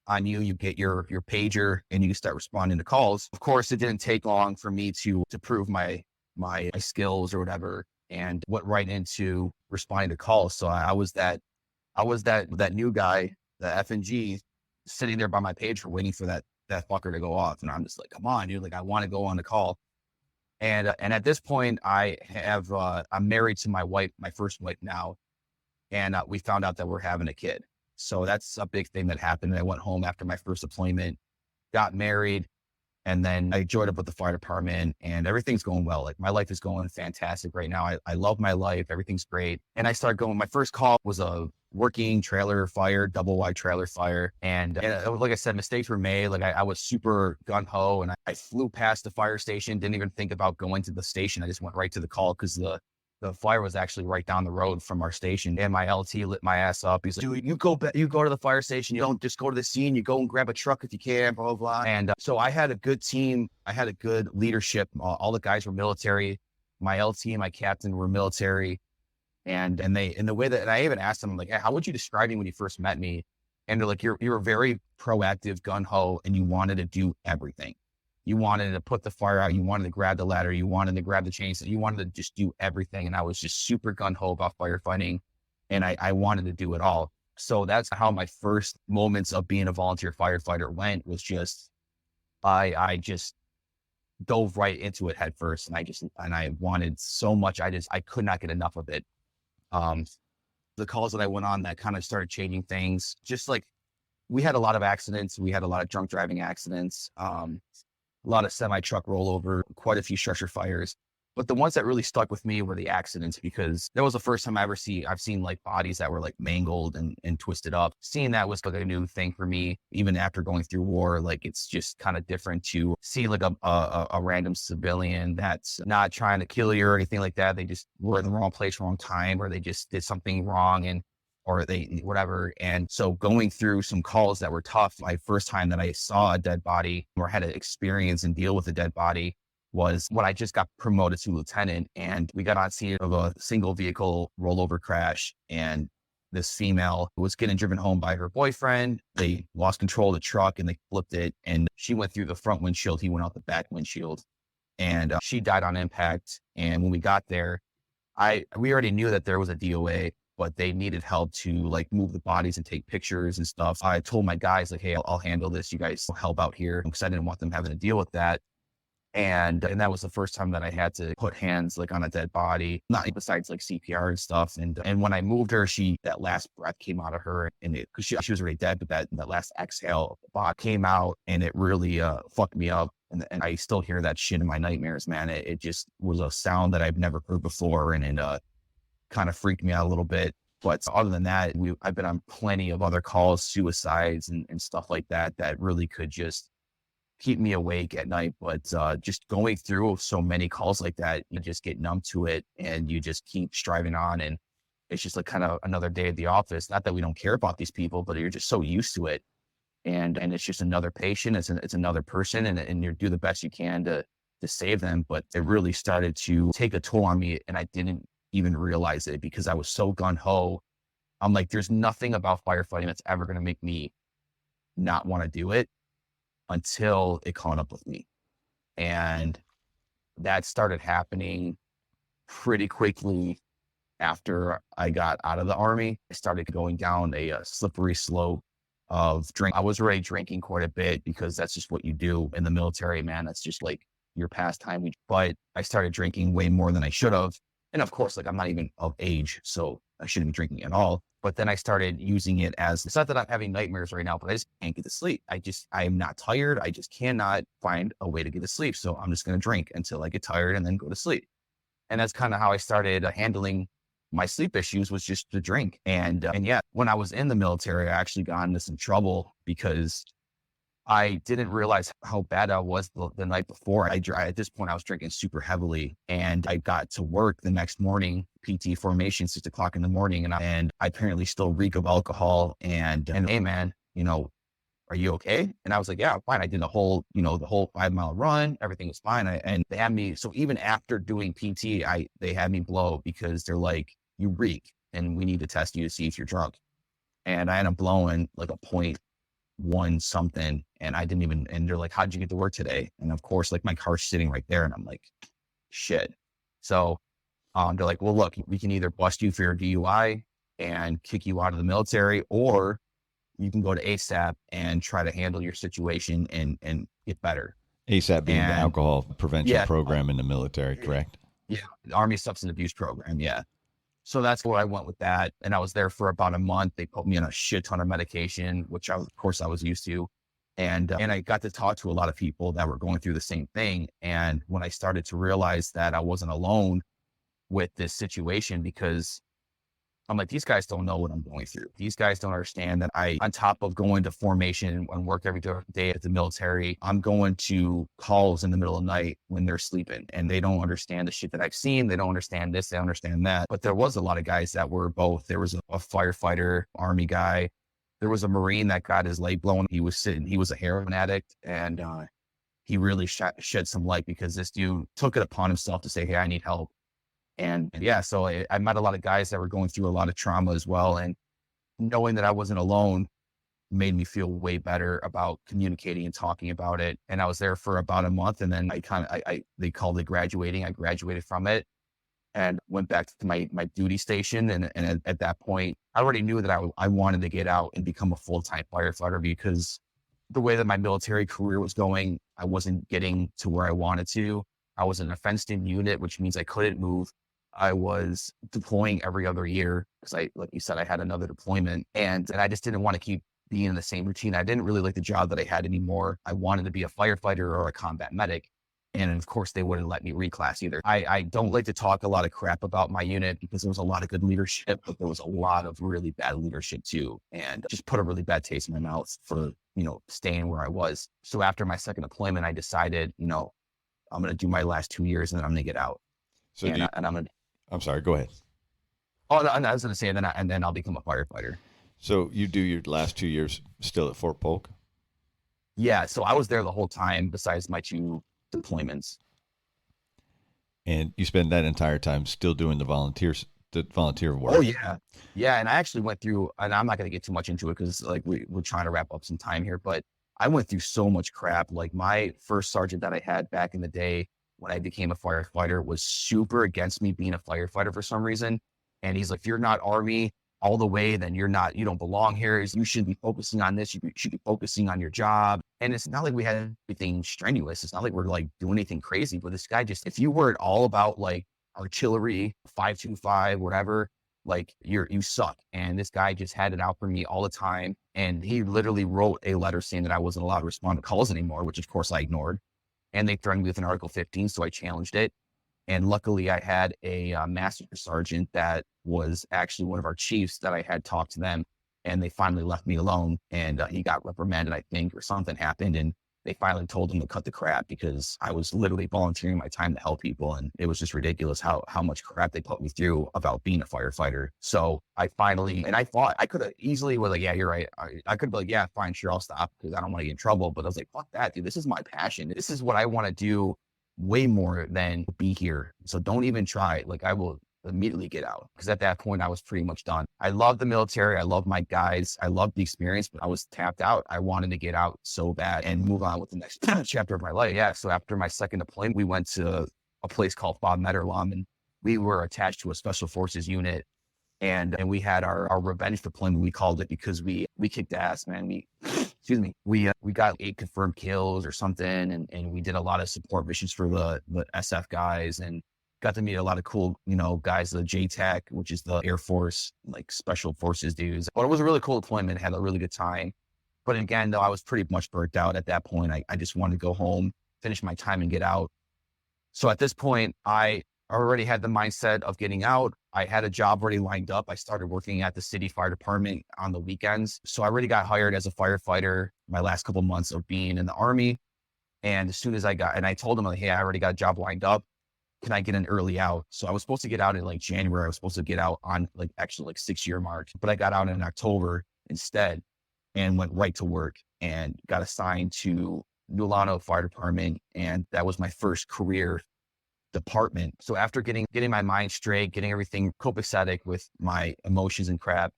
on you, you get your pager, and you start responding to calls. Of course, it didn't take long for me to prove my skills or whatever, and went right into responding to calls. So I was that new guy, the FNG, sitting there by my pager waiting for that fucker to go off. And I'm just like, come on, dude. Like, I want to go on the call. And at this point I'm married to my wife, my first wife now. And we found out that we're having a kid. So that's a big thing that happened. I went home after my first deployment, got married, And then I joined up with the fire department and everything's going well. Like my life is going fantastic right now. I love my life. Everything's great. And I started going, my first call was a working trailer fire, double wide trailer fire. And like I said, mistakes were made. Like I was super gung ho and I flew past the fire station, didn't even think about going to the station. I just went right to the call because the fire was actually right down the road from our station. And my LT lit my ass up. He's like, dude, you go to the fire station. You don't just go to the scene. You go and grab a truck if you can, blah, blah, blah. And so I had a good team. I had a good leadership. All the guys were military. My LT and my captain were military. And in the way that, and I even asked them, like, hey, how would you describe me when you first met me? And they're like, you're very proactive, gun ho, and you wanted to do everything. You wanted to put the fire out. You wanted to grab the ladder. You wanted to grab the chainsaw. You wanted to just do everything. And I was just super gun ho about firefighting. And I wanted to do it all. So that's how my first moments of being a volunteer firefighter went, was just, I just dove right into it head first. And I wanted so much. I could not get enough of it. The calls that I went on that kind of started changing things, just like we had a lot of accidents. We had a lot of drunk driving accidents. A lot of semi-truck rollover, quite a few structure fires. But the ones that really stuck with me were the accidents, because that was the first time I've seen like bodies that were like mangled and twisted up. Seeing that was like a new thing for me, even after going through war. Like it's just kind of different to see like a random civilian that's not trying to kill you or anything like that. They just were in the wrong place, wrong time, or they just did something wrong or they whatever. And so going through some calls that were tough, my first time that I saw a dead body or had to experience and deal with a dead body was when I just got promoted to lieutenant, and we got on scene of a single vehicle rollover crash. And this female was getting driven home by her boyfriend. They lost control of the truck and they flipped it, and she went through the front windshield. He went out the back windshield, and she died on impact. And when we got there, we already knew that there was a DOA, but they needed help to like move the bodies and take pictures and stuff. I told my guys like, hey, I'll handle this. You guys help out here, because I didn't want them having to deal with that. And that was the first time that I had to put hands like on a dead body, not besides like CPR and stuff. And when I moved her, that last breath came out of her, and because she was already dead, but that last exhale of the body came out, and it really fucked me up. And I still hear that shit in my nightmares, man. It just was a sound that I've never heard before, and it kind of freaked me out a little bit. But other than that, I've been on plenty of other calls, suicides and stuff like that really could just keep me awake at night. But just going through so many calls like that, you just get numb to it, and you just keep striving on. And it's just like kind of another day at the office. Not that we don't care about these people, but you're just so used to it. And it's just another patient. It's another person, and you do the best you can to save them. But it really started to take a toll on me, and I didn't even realize it because I was so gun ho. I'm like, there's nothing about firefighting that's ever going to make me not want to do it, until it caught up with me. And that started happening pretty quickly after I got out of the Army. I started going down a slippery slope of drink. I was already drinking quite a bit, because that's just what you do in the military, man. That's just like your pastime. But I started drinking way more than I should have. And of course, like I'm not even of age, so I shouldn't be drinking at all. But then I started using it as, it's not that I'm having nightmares right now, but I just can't get to sleep. I am not tired. I just cannot find a way to get to sleep. So I'm just going to drink until I get tired and then go to sleep. And that's kind of how I started handling my sleep issues, was just to drink. And yeah, when I was in the military, I actually got into some trouble because I didn't realize how bad I was the night before. At this point, I was drinking super heavily, and I got to work the next morning, PT formation, 6 o'clock in the morning. And I apparently still reek of alcohol, and hey man, are you okay? And I was like, yeah, I'm fine. I did the whole 5-mile run. Everything was fine. And they had me. So even after doing PT, they had me blow, because they're like, you reek and we need to test you to see if you're drunk. And I ended up blowing like a 0.1 something. And and they're like, how'd you get to work today? And of course, like my car's sitting right there, and I'm like, shit. So they're like, well, look, we can either bust you for your DUI and kick you out of the military, or you can go to ASAP and try to handle your situation and get better. ASAP being the alcohol prevention program in the military, correct? Yeah. The Army Substance Abuse Program. Yeah. So that's where I went with that. And I was there for about a month. They put me on a shit ton of medication, which of course I was used to. And I got to talk to a lot of people that were going through the same thing. And when I started to realize that I wasn't alone with this situation, because I'm like, these guys don't know what I'm going through. These guys don't understand that on top of going to formation and work every day at the military, I'm going to calls in the middle of the night when they're sleeping, and they don't understand the shit that I've seen. They don't understand this. They don't understand that. But there was a lot of guys that were both. There was a firefighter, Army guy. There was a Marine that got his leg blown. He was a heroin addict, and he really shed some light, because this dude took it upon himself to say, hey, I need help. And yeah, so I met a lot of guys that were going through a lot of trauma as well. And knowing that I wasn't alone made me feel way better about communicating and talking about it. And I was there for about a month. And then they called it graduating. I graduated from it and went back to my duty station. And at that point, I already knew that I wanted to get out and become a full-time firefighter, because the way that my military career was going, I wasn't getting to where I wanted to. I was in a fenced-in unit, which means I couldn't move. I was deploying every other year because like you said, I had another deployment, and I just didn't want to keep being in the same routine. I didn't really like the job that I had anymore. I wanted to be a firefighter or a combat medic. And of course they wouldn't let me reclass either. I don't like to talk a lot of crap about my unit, because there was a lot of good leadership, but there was a lot of really bad leadership too. And just put a really bad taste in my mouth for, staying where I was. So after my second deployment, I decided, I'm going to do my last 2 years and then I'm going to get out. So and I'm going to, I'm sorry, go ahead. Oh, no, I was going to say, and then I'll become a firefighter. So you do your last 2 years still at Fort Polk? Yeah. So I was there the whole time besides my 2 deployments. And you spend that entire time still doing the volunteer work? Oh yeah. Yeah. And I actually went through, and I'm not going to get too much into it because like we're trying to wrap up some time here, but I went through so much crap. Like my first sergeant that I had back in the day when I became a firefighter was super against me being a firefighter for some reason. And he's like, if you're not Army all the way, then you don't belong here. You should be focusing on this. You should be focusing on your job. And it's not like we had anything strenuous. It's not like we're like doing anything crazy, but this guy just, if you were at all about like artillery, 525, whatever, like you suck. And this guy just had it out for me all the time. And he literally wrote a letter saying that I wasn't allowed to respond to calls anymore, which of course I ignored. And they threatened me with an Article 15. So I challenged it. And luckily I had a master sergeant that was actually one of our chiefs that I had talked to them, and they finally left me alone. And he got reprimanded, I think, or something happened. And they finally told him to cut the crap, because I was literally volunteering my time to help people. And it was just ridiculous how much crap they put me through about being a firefighter. So I finally, and I thought I could have easily was like, yeah, you're right. I could be like, yeah, fine, sure, I'll stop because I don't want to get in trouble. But I was like, fuck that, dude. This is my passion. This is what I want to do way more than be here. So don't even try. Like I will immediately get out, because at that point I was pretty much done. I love the military. I love my guys. I love the experience, but I was tapped out. I wanted to get out so bad and move on with the next chapter of my life. Yeah. So after my second deployment, we went to a place called Bob Metterlum, and we were attached to a special forces unit. And we had our revenge deployment, we called it, because we kicked ass, man. We got 8 confirmed kills or something. And we did a lot of support missions for the SF guys, and got to meet a lot of cool, guys, the JTAC, which is the Air Force, like special forces dudes. But it was a really cool deployment, had a really good time. But again, though, I was pretty much burnt out at that point. I just wanted to go home, finish my time and get out. So at this point, I already had the mindset of getting out. I had a job already lined up. I started working at the city fire department on the weekends. So I already got hired as a firefighter my last couple of months of being in the Army. And as soon as I told them, like, hey, I already got a job lined up. Can I get an early out? So I was supposed to get out in like January. I was supposed to get out on like actually like 6-year mark, but I got out in October instead and went right to work and got assigned to New Lano Fire Department. And that was my first career department. So after getting my mind straight, getting everything copacetic with my emotions and crap,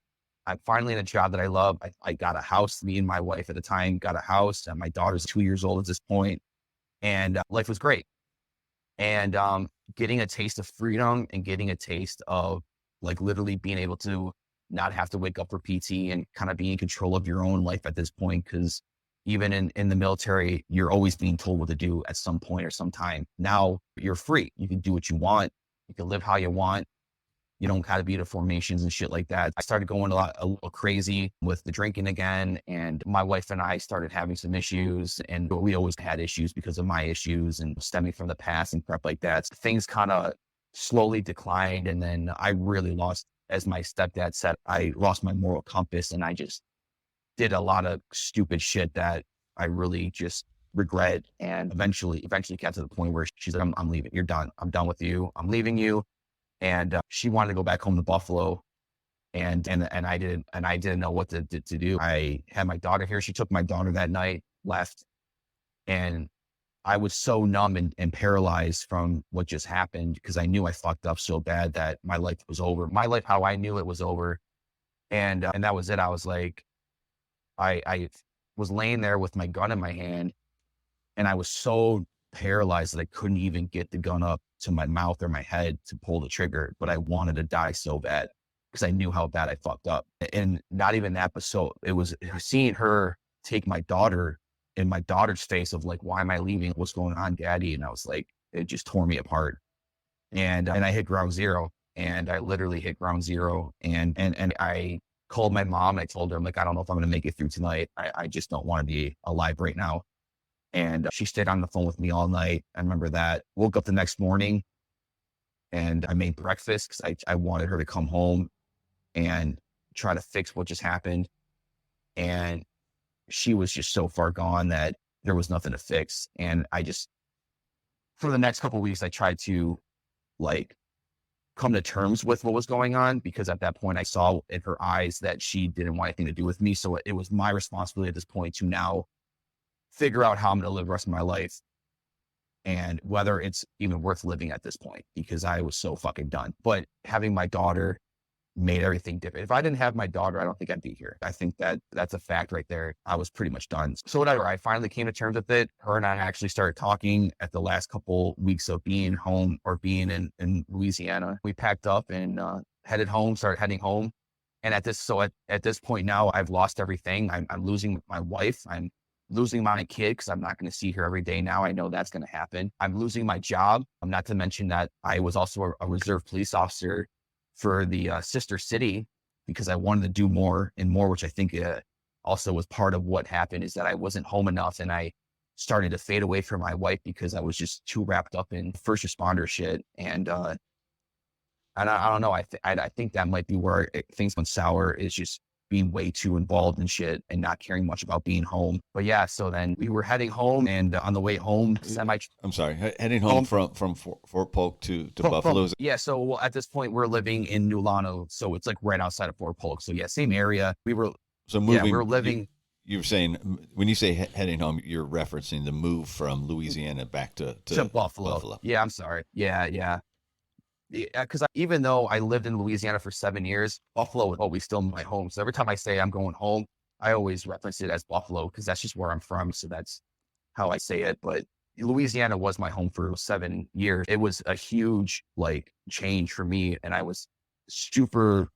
I'm finally in a job that I love. I got a house. Me and my wife at the time got a house, and my daughter's 2 years old at this point, and life was great. And getting a taste of freedom and getting a taste of like literally being able to not have to wake up for PT and kind of be in control of your own life at this point. Because even in the military, you're always being told what to do at some point or some time. Now you're free. You can do what you want. You can live how you want. you don't gotta be the formations and shit like that. I started going a little crazy with the drinking again. And my wife and I started having some issues, and we always had issues because of my issues and stemming from the past and crap like that. So things kind of slowly declined. And then I really lost, as my stepdad said, I lost my moral compass, and I just did a lot of stupid shit that I really just regret. And eventually got to the point where she's like, I'm leaving. You're done. I'm done with you. I'm leaving you. And she wanted to go back home to Buffalo. And I didn't know what to do. I had my daughter here. She took my daughter that night, left. And I was so numb and paralyzed from what just happened, because I knew I fucked up so bad that my life was over. My life, how I knew it, was over. And that was it. I was like, I was laying there with my gun in my hand, and I was so paralyzed that I couldn't even get the gun up to my mouth or my head to pull the trigger. But I wanted to die so bad because I knew how bad I fucked up. And not even that, but so it was seeing her take my daughter, and my daughter's face of like, why am I leaving? What's going on, Daddy? And I was like, it just tore me apart. And I hit ground zero, and I literally hit ground zero. And I called my mom, and I told her, I'm like, I don't know if I'm going to make it through tonight. I just don't want to be alive right now. And she stayed on the phone with me all night. I remember that. Woke up the next morning, and I made breakfast because I wanted her to come home and try to fix what just happened. And she was just so far gone that there was nothing to fix. And I just, for the next couple of weeks, I tried to like come to terms with what was going on, because at that point I saw in her eyes that she didn't want anything to do with me. So it was my responsibility at this point to now figure out how I'm going to live the rest of my life, and whether it's even worth living at this point, because I was so fucking done. But having my daughter made everything different. If I didn't have my daughter, I don't think I'd be here. I think that that's a fact right there. I was pretty much done. So whatever, I finally came to terms with it. Her and I actually started talking at the last couple weeks of being home, or being in Louisiana. We packed up and headed home, started heading home. And at this point now, I've lost everything. I'm losing my wife. I'm losing my kid because I'm not going to see her every day now. I know that's going to happen. I'm losing my job. Not to mention that I was also a reserve police officer for the sister city, because I wanted to do more and more, which I think also was part of what happened, is that I wasn't home enough, and I started to fade away from my wife because I was just too wrapped up in first responder shit. And I don't know. I think that might be where things went sour, is just being way too involved in shit and not caring much about being home. But yeah, so then we were heading home, and on the way home, I'm sorry, heading home from Fort Polk to Buffalo. Yeah, so at this point we're living in New Lano, so it's like right outside of Fort Polk. So yeah, same area. We were living. You were saying, when you say heading home, you're referencing the move from Louisiana back to Buffalo. Yeah, I'm sorry. Yeah. Because even though I lived in Louisiana for 7 years, Buffalo was always still my home. So every time I say I'm going home, I always reference it as Buffalo, because that's just where I'm from. So that's how I say it. But Louisiana was my home for 7 years. It was a huge like change for me, and I was super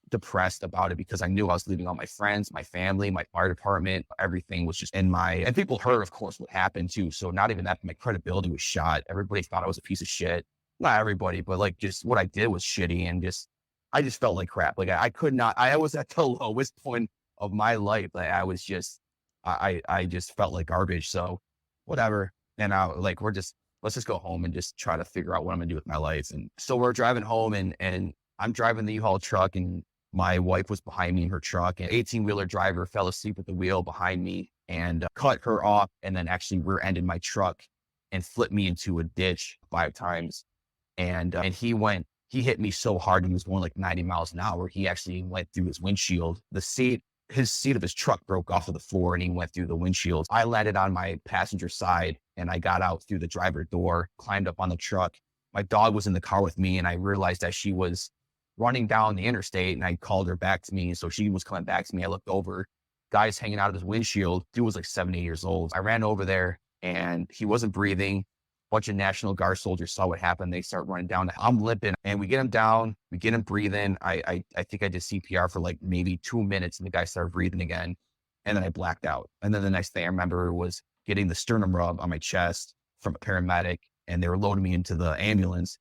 depressed about it, because I knew I was leaving all my friends, my family, my fire department. Everything was just and people heard, of course, what happened too. So not even that, my credibility was shot. Everybody thought I was a piece of shit. Not everybody, but like just what I did was shitty, and I just felt like crap. Like I was at the lowest point of my life. Like I was just, I just felt like garbage. So whatever. And let's just go home and just try to figure out what I'm gonna do with my life. And so we're driving home, and I'm driving the U-Haul truck, and my wife was behind me in her truck, and 18-wheeler driver fell asleep at the wheel behind me and cut her off, and then actually rear-ended my truck and flipped me into a ditch 5 times. And he hit me so hard, he was going like 90 miles an hour. He actually went through his windshield. His seat of his truck broke off of the floor, and he went through the windshield. I landed on my passenger side, and I got out through the driver door, climbed up on the truck. My dog was in the car with me, and I realized that she was running down the interstate, and I called her back to me. So she was coming back to me. I looked over, guy's hanging out of his windshield. Dude was like 70 years old. I ran over there, and he wasn't breathing. Bunch of National Guard soldiers saw what happened. They start running down. I'm limping, and we get him down. We get him breathing. I think I did CPR for like maybe 2 minutes, and the guy started breathing again. And then I blacked out. And then the next thing I remember was getting the sternum rub on my chest from a paramedic, and they were loading me into the ambulance.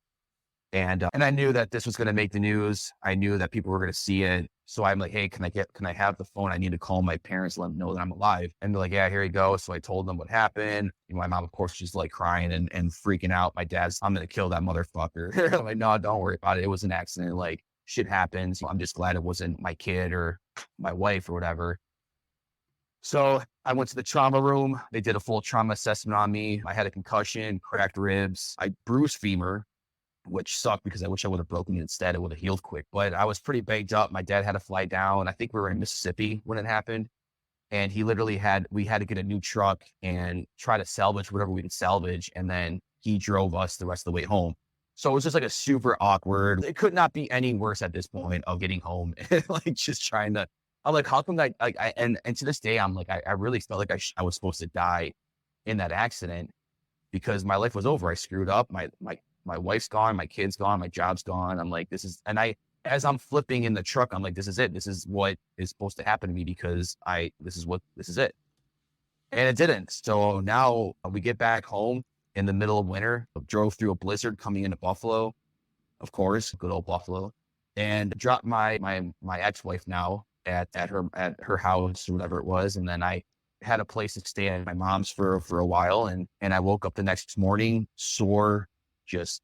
And I knew that this was going to make the news. I knew that people were going to see it. So I'm like, hey, can I have the phone? I need to call my parents, let them know that I'm alive. And they're like, yeah, here you go. So I told them what happened. My mom, of course, she's like crying and freaking out. My dad's, I'm going to kill that motherfucker. I'm like, no, don't worry about it. It was an accident. Like, shit happens. I'm just glad it wasn't my kid or my wife or whatever. So I went to the trauma room. They did a full trauma assessment on me. I had a concussion, cracked ribs, I bruised femur, which sucked because I wish I would have broken it instead. It would have healed quick, but I was pretty banged up. My dad had to fly down. I think we were in Mississippi when it happened. And he literally we had to get a new truck and try to salvage whatever we could salvage. And then he drove us the rest of the way home. So it was just like a super awkward, it could not be any worse at this point of getting home. Like just trying to, I'm like, how come and to this day, I'm like, I really felt like I was supposed to die in that accident because my life was over. I screwed up. My wife's gone, my kid's gone, my job's gone. I'm like, as I'm flipping in the truck, I'm like, this is it. This is what is supposed to happen to me because this is it. And it didn't. So now we get back home in the middle of winter, drove through a blizzard coming into Buffalo, of course, good old Buffalo, and dropped my ex-wife now at her house or whatever it was. And then I had a place to stay at my mom's for a while. And I woke up the next morning, sore, just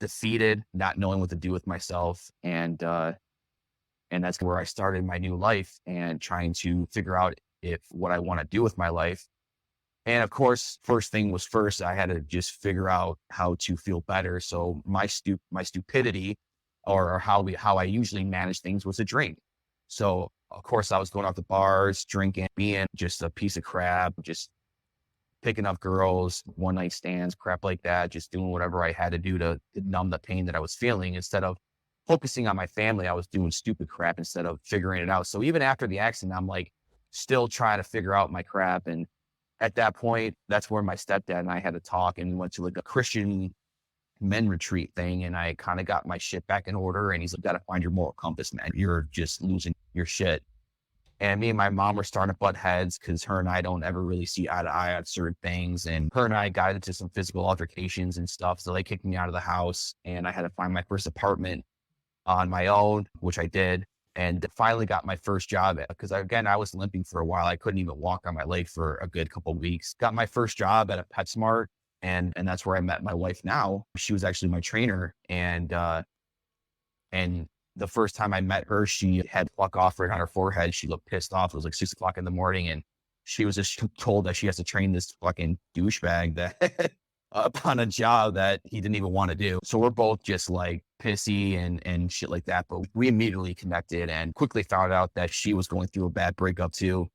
defeated, not knowing what to do with myself. And that's where I started my new life and trying to figure out what I want to do with my life. And of course, first thing was first, I had to just figure out how to feel better. So my stupidity or how I usually manage things was a drink. So of course I was going out to bars, drinking, being just a piece of crap, just picking up girls, one night stands, crap like that, just doing whatever I had to do to numb the pain that I was feeling. Instead of focusing on my family, I was doing stupid crap instead of figuring it out. So even after the accident, I'm like still trying to figure out my crap. And at that point, that's where my stepdad and I had to talk, and we went to like a Christian men retreat thing. And I kind of got my shit back in order. And he's like, gotta find your moral compass, man. You're just losing your shit. And me and my mom were starting to butt heads because her and I don't ever really see eye to eye on certain things. And her and I got into some physical altercations and stuff. So they kicked me out of the house and I had to find my first apartment on my own, which I did. And finally got my first job because I was limping for a while. I couldn't even walk on my leg for a good couple of weeks. Got my first job at a PetSmart. And that's where I met my wife now. She was actually my trainer. And the first time I met her, she had pluck off right on her forehead. She looked pissed off. It was like 6 o'clock in the morning. And she was just told that she has to train this fucking douchebag that upon a job that he didn't even want to do. So we're both just like pissy and shit like that. But we immediately connected and quickly found out that she was going through a bad breakup too.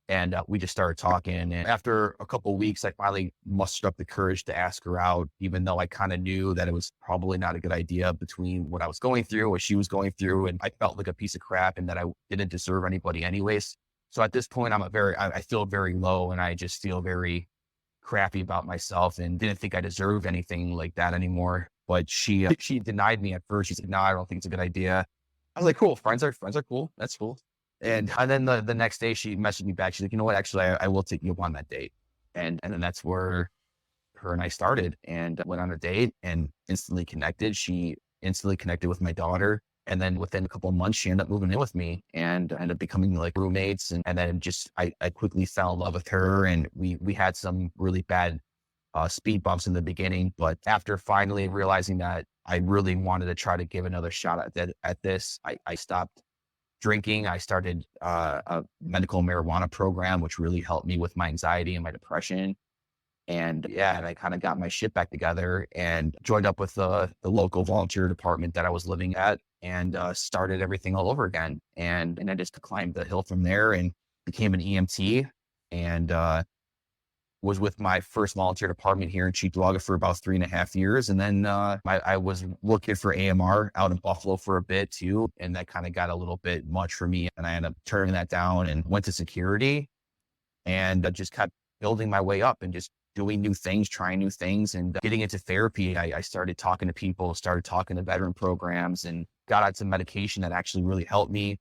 And we just started talking. And after a couple of weeks, I finally mustered up the courage to ask her out, even though I kind of knew that it was probably not a good idea between what I was going through, what she was going through. And I felt like a piece of crap and that I didn't deserve anybody anyways. So at this point, I feel very low and I just feel very crappy about myself and didn't think I deserved anything like that anymore. But she denied me at first. She said, no, I don't think it's a good idea. I was like, cool. Friends are cool. That's cool. And then the next day she messaged me back. She's like, you know what? Actually, I will take you up on that date. And then that's where her and I started and went on a date and instantly connected. She instantly connected with my daughter. And then within a couple of months, she ended up moving in with me and ended up becoming like roommates. And then I quickly fell in love with her. And we had some really bad speed bumps in the beginning. But after finally realizing that I really wanted to try to give another shot at this, I stopped drinking. I started a medical marijuana program, which really helped me with my anxiety and my depression. And I kind of got my shit back together and joined up with the local volunteer department that I was living at and started everything all over again. And I just climbed the hill from there and became an EMT and was with my first volunteer department here in Cheektowaga for about 3.5 years. And then I was working for AMR out in Buffalo for a bit too. And that kind of got a little bit much for me. And I ended up turning that down and went to security and just kept building my way up and just doing new things, trying new things and getting into therapy. I started talking to people, started talking to veteran programs and got on some medication that actually really helped me.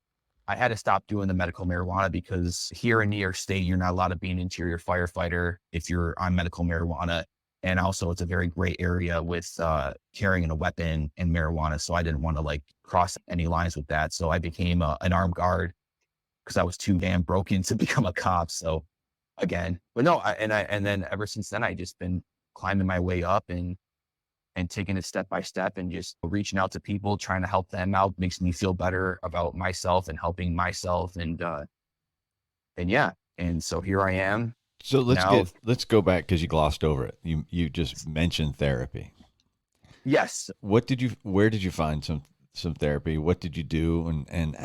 I had to stop doing the medical marijuana because here in New York State, you're not allowed to be an interior firefighter if you're on medical marijuana. And also it's a very gray area with carrying a weapon and marijuana. So I didn't want to like cross any lines with that. So I became an armed guard because I was too damn broken to become a cop. So again, but no, and then ever since then, I just been climbing my way up and taking it step by step and just reaching out to people, trying to help them out makes me feel better about myself and helping myself. And yeah. And so here I am So now. let's go back because you glossed over it. You just mentioned therapy. Yes. Where did you find some therapy? What did you do, and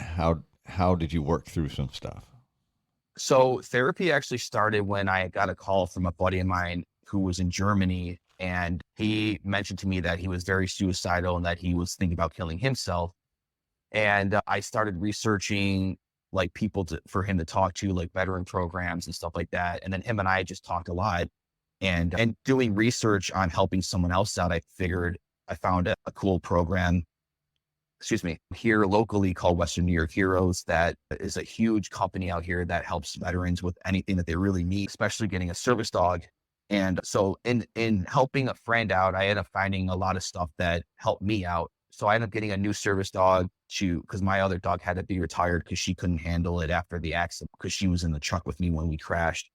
how did you work through some stuff? So therapy actually started when I got a call from a buddy of mine who was in Germany, and he mentioned to me that he was very suicidal and that he was thinking about killing himself. And I started researching like people for him to talk to, like veteran programs and stuff like that. And then him and I just talked a lot, and doing research on helping someone else out. I found a cool program, here locally called Western New York Heroes. That is a huge company out here that helps veterans with anything that they really need, especially getting a service dog. And so in helping a friend out, I ended up finding a lot of stuff that helped me out. So I ended up getting a new service dog because my other dog had to be retired because she couldn't handle it after the accident because she was in the truck with me when we crashed.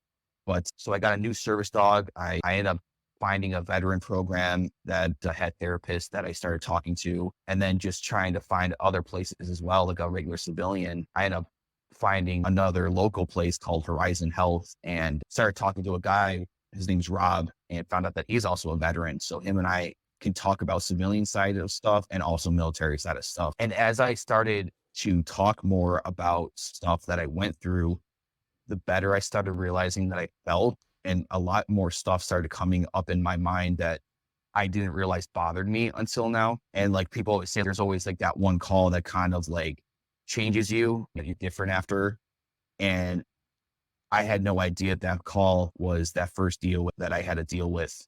But so I got a new service dog. I ended up finding a veteran program that had therapists that I started talking to, and then just trying to find other places as well, like a regular civilian. I ended up finding another local place called Horizon Health and started talking to a guy. His name's Rob, and found out that he's also a veteran. So him and I can talk about civilian side of stuff and also military side of stuff. And as I started to talk more about stuff that I went through, the better I started realizing that I felt, and a lot more stuff started coming up in my mind that I didn't realize bothered me until now. And like people always say, there's always like that one call that kind of like changes you, you're different after. And I had no idea that call was that first deal that I had to deal with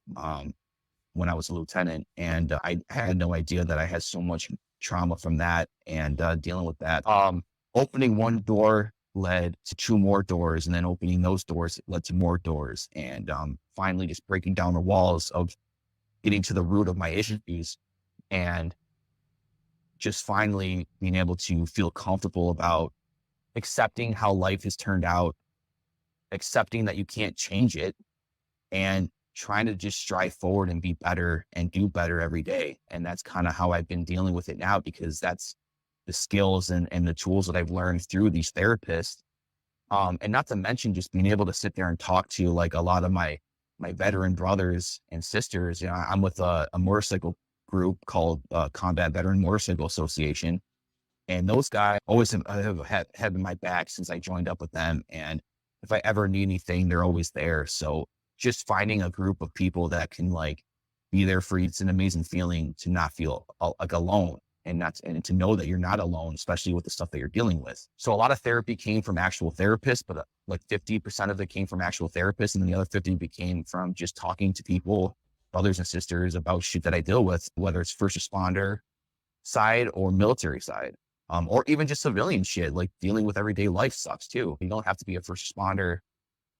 when I was a lieutenant. And I had no idea that I had so much trauma from that and dealing with that. Opening one door led to two more doors, and then opening those doors led to more doors. And finally just breaking down the walls of getting to the root of my issues, and just finally being able to feel comfortable about accepting how life has turned out, accepting that you can't change it, and trying to just strive forward and be better and do better every day. And that's kind of how I've been dealing with it now, because that's the skills and the tools that I've learned through these therapists. And not to mention just being able to sit there and talk to like a lot of my veteran brothers and sisters. You know, I'm with a motorcycle group called Combat Veteran Motorcycle Association. And those guys always have had my back since I joined up with them. And if I ever need anything, they're always there. So just finding a group of people that can like be there for you, it's an amazing feeling to not feel like alone, and to know that you're not alone, especially with the stuff that you're dealing with. So a lot of therapy came from actual therapists, but like 50% of it came from actual therapists. And then the other 50 came from just talking to people, brothers and sisters, about shit that I deal with, whether it's first responder side or military side. Or even just civilian shit, like dealing with everyday life sucks too. You don't have to be a first responder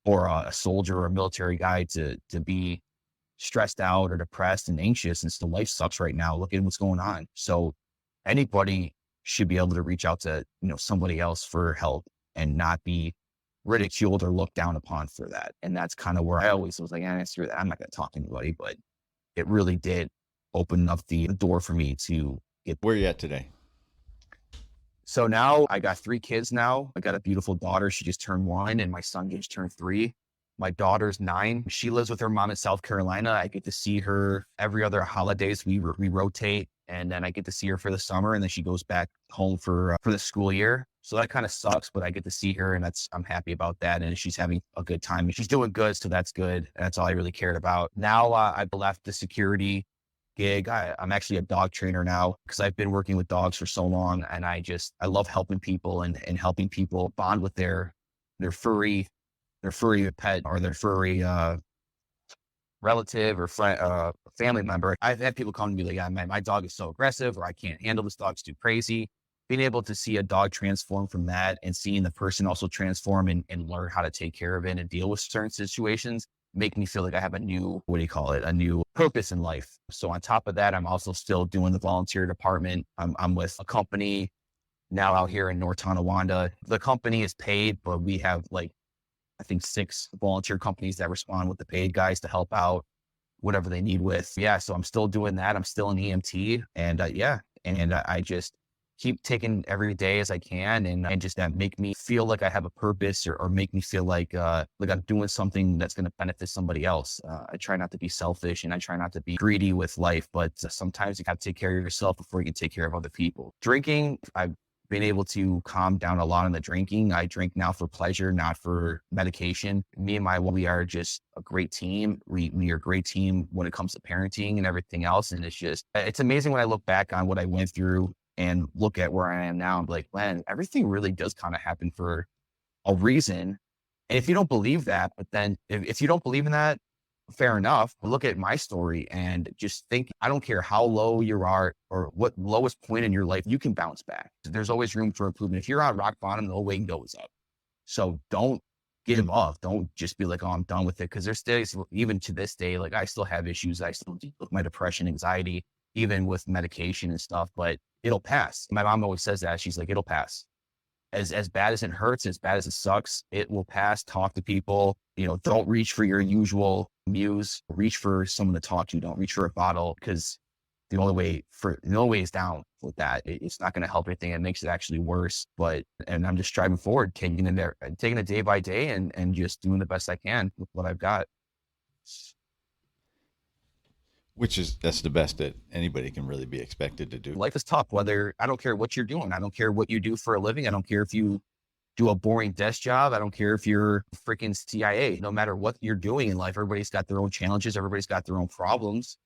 or a soldier or a military guy to be stressed out or depressed and anxious. And so life sucks right now. Look at what's going on. So anybody should be able to reach out to, somebody else for help and not be ridiculed or looked down upon for that. And that's kind of where I always was like, screw that. I'm not going to talk to anybody, but it really did open up the door for me to get. Where are you at today? So now I got 3 kids now. I got a beautiful daughter. She just turned 1, and my son just turned 3. My daughter's 9. She lives with her mom in South Carolina. I get to see her every other holidays. We rotate, and then I get to see her for the summer, and then she goes back home for the school year. So that kind of sucks, but I get to see her, and I'm happy about that. And she's having a good time, and she's doing good. So that's good. That's all I really cared about. Now I've left the security gig. I'm actually a dog trainer now because I've been working with dogs for so long, and I love helping people and helping people bond with their furry pet or their furry relative or family member. I've had people come to me like, yeah, man, my dog is so aggressive, or I can't handle this dog's too crazy. Being able to see a dog transform from that and seeing the person also transform and learn how to take care of it and deal with certain situations make me feel like I have a new, what do you call it? A new purpose in life. So on top of that, I'm also still doing the volunteer department. I'm with a company now out here in North Tonawanda. The company is paid, but we have like, I think 6 volunteer companies that respond with the paid guys to help out whatever they need with. Yeah. So I'm still doing that. I'm still an EMT and yeah. And I just keep taking every day as I can and just that make me feel like I have a purpose or make me feel like I'm doing something that's going to benefit somebody else. I try not to be selfish and I try not to be greedy with life, but sometimes you have to take care of yourself before you can take care of other people. Drinking, I've been able to calm down a lot on the drinking. I drink now for pleasure, not for medication. Me and my wife, we are just a great team. We are a great team when it comes to parenting and everything else. And it's amazing when I look back on what I went through and look at where I am now. I'm like, man, everything really does kind of happen for a reason. And if you don't believe that, but then if you don't believe in that, fair enough. But look at my story and just think, I don't care how low you are or what lowest point in your life, you can bounce back. There's always room for improvement. If you're on rock bottom, the whole way goes up. So don't give up. Don't just be like, oh, I'm done with it. Cause there's days, even to this day, like I still have issues. I still deal with my depression, anxiety, even with medication and stuff, but it'll pass. My mom always says that. She's like, it'll pass. As bad as it hurts, as bad as it sucks, it will pass. Talk to people, don't reach for your usual muse, reach for someone to talk to. Don't reach for a bottle because the only way is down with that. It's not going to help anything. It makes it actually worse. And I'm just striving forward, taking it day by day and just doing the best I can with what I've got. That's the best that anybody can really be expected to do. Life is tough, I don't care what you're doing. I don't care what you do for a living. I don't care if you do a boring desk job. I don't care if you're freaking CIA. No matter what you're doing in life, everybody's got their own challenges. Everybody's got their own problems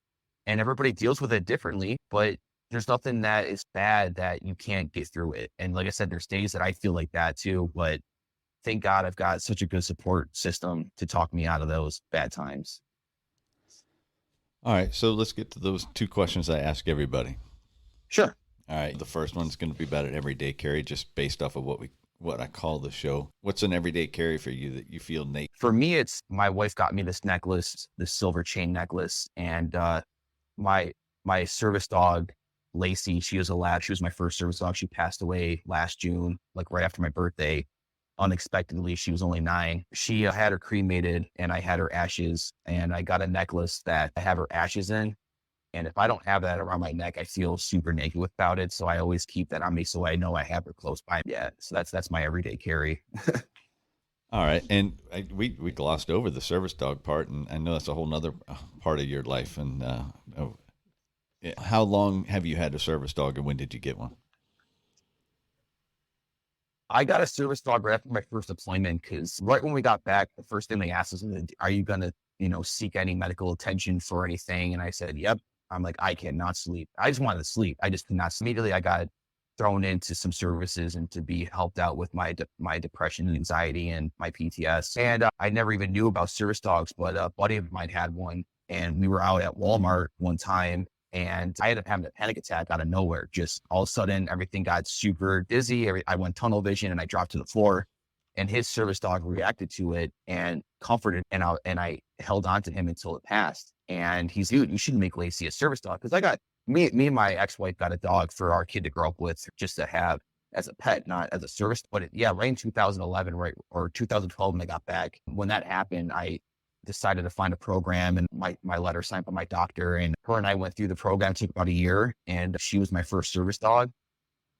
and everybody deals with it differently, but there's nothing that is bad that you can't get through it. And like I said, there's days that I feel like that too, but thank God I've got such a good support system to talk me out of those bad times. All right, so let's get to those 2 questions I ask everybody. Sure. All right, the first one's going to be about an everyday carry, just based off of what I call the show. What's an everyday carry for you that you feel naked? For me, it's my wife got me this necklace, this silver chain necklace, and my service dog, Lacey, she was a lab. She was my first service dog. She passed away last June, like right after my birthday. Unexpectedly, she was only 9. She had her cremated and I had her ashes and I got a necklace that I have her ashes in. And if I don't have that around my neck, I feel super naked without it. So I always keep that on me so I know I have her close by. Yeah. So that's my everyday carry. All right. And we glossed over the service dog part, and I know that's a whole nother part of your life. And how long have you had a service dog and when did you get one? I got a service dog right after my first deployment because right when we got back, the first thing they asked us, are you going to, seek any medical attention for anything? And I said, yep. I'm like, I cannot sleep. I just wanted to sleep. I just could not. Immediately I got thrown into some services and to be helped out with my depression and anxiety and my PTS. And I never even knew about service dogs, but a buddy of mine had one and we were out at Walmart one time. And I ended up having a panic attack out of nowhere. Just all of a sudden, everything got super dizzy. I went tunnel vision and I dropped to the floor. And his service dog reacted to it and comforted. And I held on to him until it passed. And he's, dude, you shouldn't make Lacey a service dog. Because I got me and my ex-wife got a dog for our kid to grow up with, just to have as a pet, not as a service. But right in 2011, right, or 2012, when I got back, when that happened, I decided to find a program and my letter signed by my doctor, and her and I went through the program. It took about a year and she was my first service dog.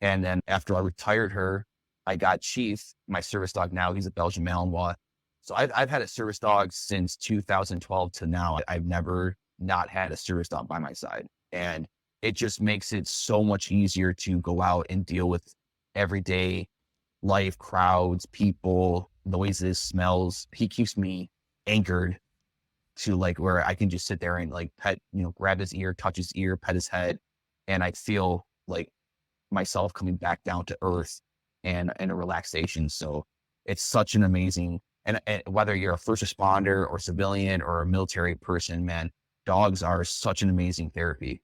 And then after I retired her, I got Chief, my service dog now. He's a Belgian Malinois. So I've had a service dog since 2012 to now. I've never not had a service dog by my side. And it just makes it so much easier to go out and deal with everyday life, crowds, people, noises, smells. He keeps me anchored to like where I can just sit there and like pet, grab his ear, touch his ear, pet his head. And I feel like myself coming back down to earth and a relaxation. So it's such an amazing, and whether you're a first responder or civilian or a military person, man, dogs are such an amazing therapy.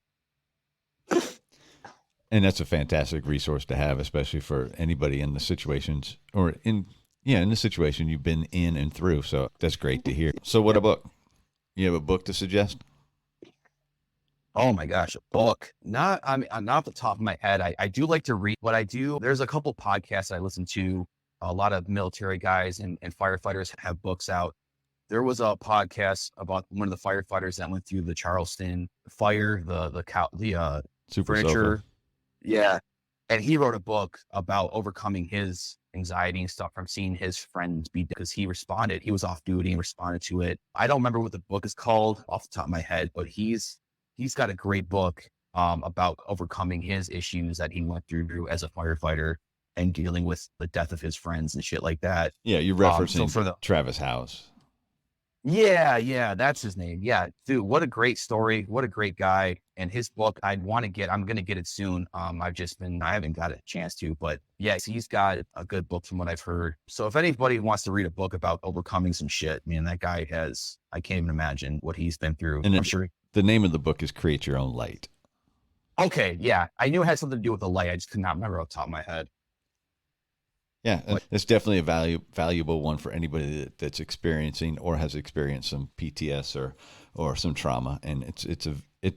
And that's a fantastic resource to have, especially for anybody in the situations or in the situation you've been in and through. So that's great to hear. So what about You have a book to suggest? Oh my gosh, a book. Not, I mean, not off the top of my head. I do like to read. What I do, there's a couple podcasts I listen to. A lot of military guys and firefighters have books out. There was a podcast about one of the firefighters that went through the Charleston fire, the Super furniture. Sofa. Yeah. And he wrote a book about overcoming his anxiety and stuff from seeing his friends be, because he responded. He was off duty and responded to it. I don't remember what the book is called off the top of my head, but he's got a great book about overcoming his issues that he went through as a firefighter and dealing with the death of his friends and shit like that. Yeah, you're referencing for the Travis House. Yeah, that's his name. Yeah, dude, what a great story. What a great guy. And his book, I'm going to get it soon. I haven't got a chance to, but yes, he's got a good book from what I've heard. So if anybody wants to read a book about overcoming some shit, man, that guy I can't even imagine what he's been through. And I'm sure. The name of the book is Create Your Own Light. Okay. Yeah. I knew it had something to do with the light. I just could not remember off the top of my head. Yeah, it's definitely a valuable one for anybody that's experiencing or has experienced some PTS or some trauma, and it's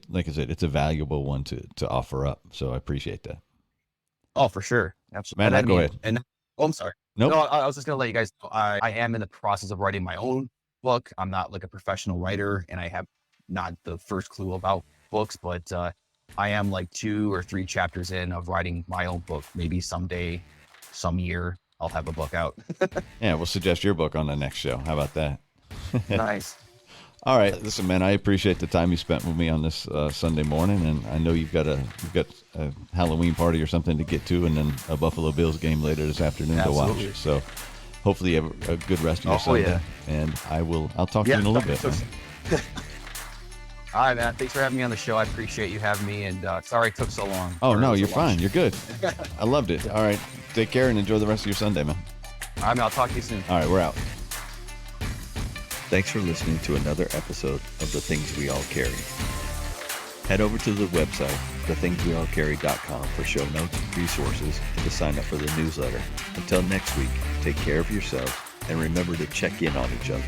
like I said, it's a valuable one to offer up. So I appreciate that. Oh, for sure, absolutely. Man, go ahead. And I'm sorry. Nope. No, I was just gonna let you guys know, I am in the process of writing my own book. I'm not like a professional writer, and I have not the first clue about books, but I am like 2 or 3 chapters in of writing my own book. Maybe someday, some year, I'll have a book out. Yeah, we'll suggest your book on the next show. How about that? Nice. All right, listen, man. I appreciate the time you spent with me on this Sunday morning, and I know you've got a Halloween party or something to get to, and then a Buffalo Bills game later this afternoon Absolutely. to watch. So, hopefully, you have a good rest of your Sunday. Yeah. And I'll talk to you in a little bit. Man. All right, man. Thanks for having me on the show. I appreciate you having me, and sorry it took so long. Oh no, you're fine. You're good. I loved it. All right, take care and enjoy the rest of your Sunday, man. All right, man. I'll talk to you soon. All right, we're out. Thanks for listening to another episode of The Things We All Carry. Head over to the website, thethingsweallcarry.com, for show notes, resources, and to sign up for the newsletter. Until next week, take care of yourselves and remember to check in on each other.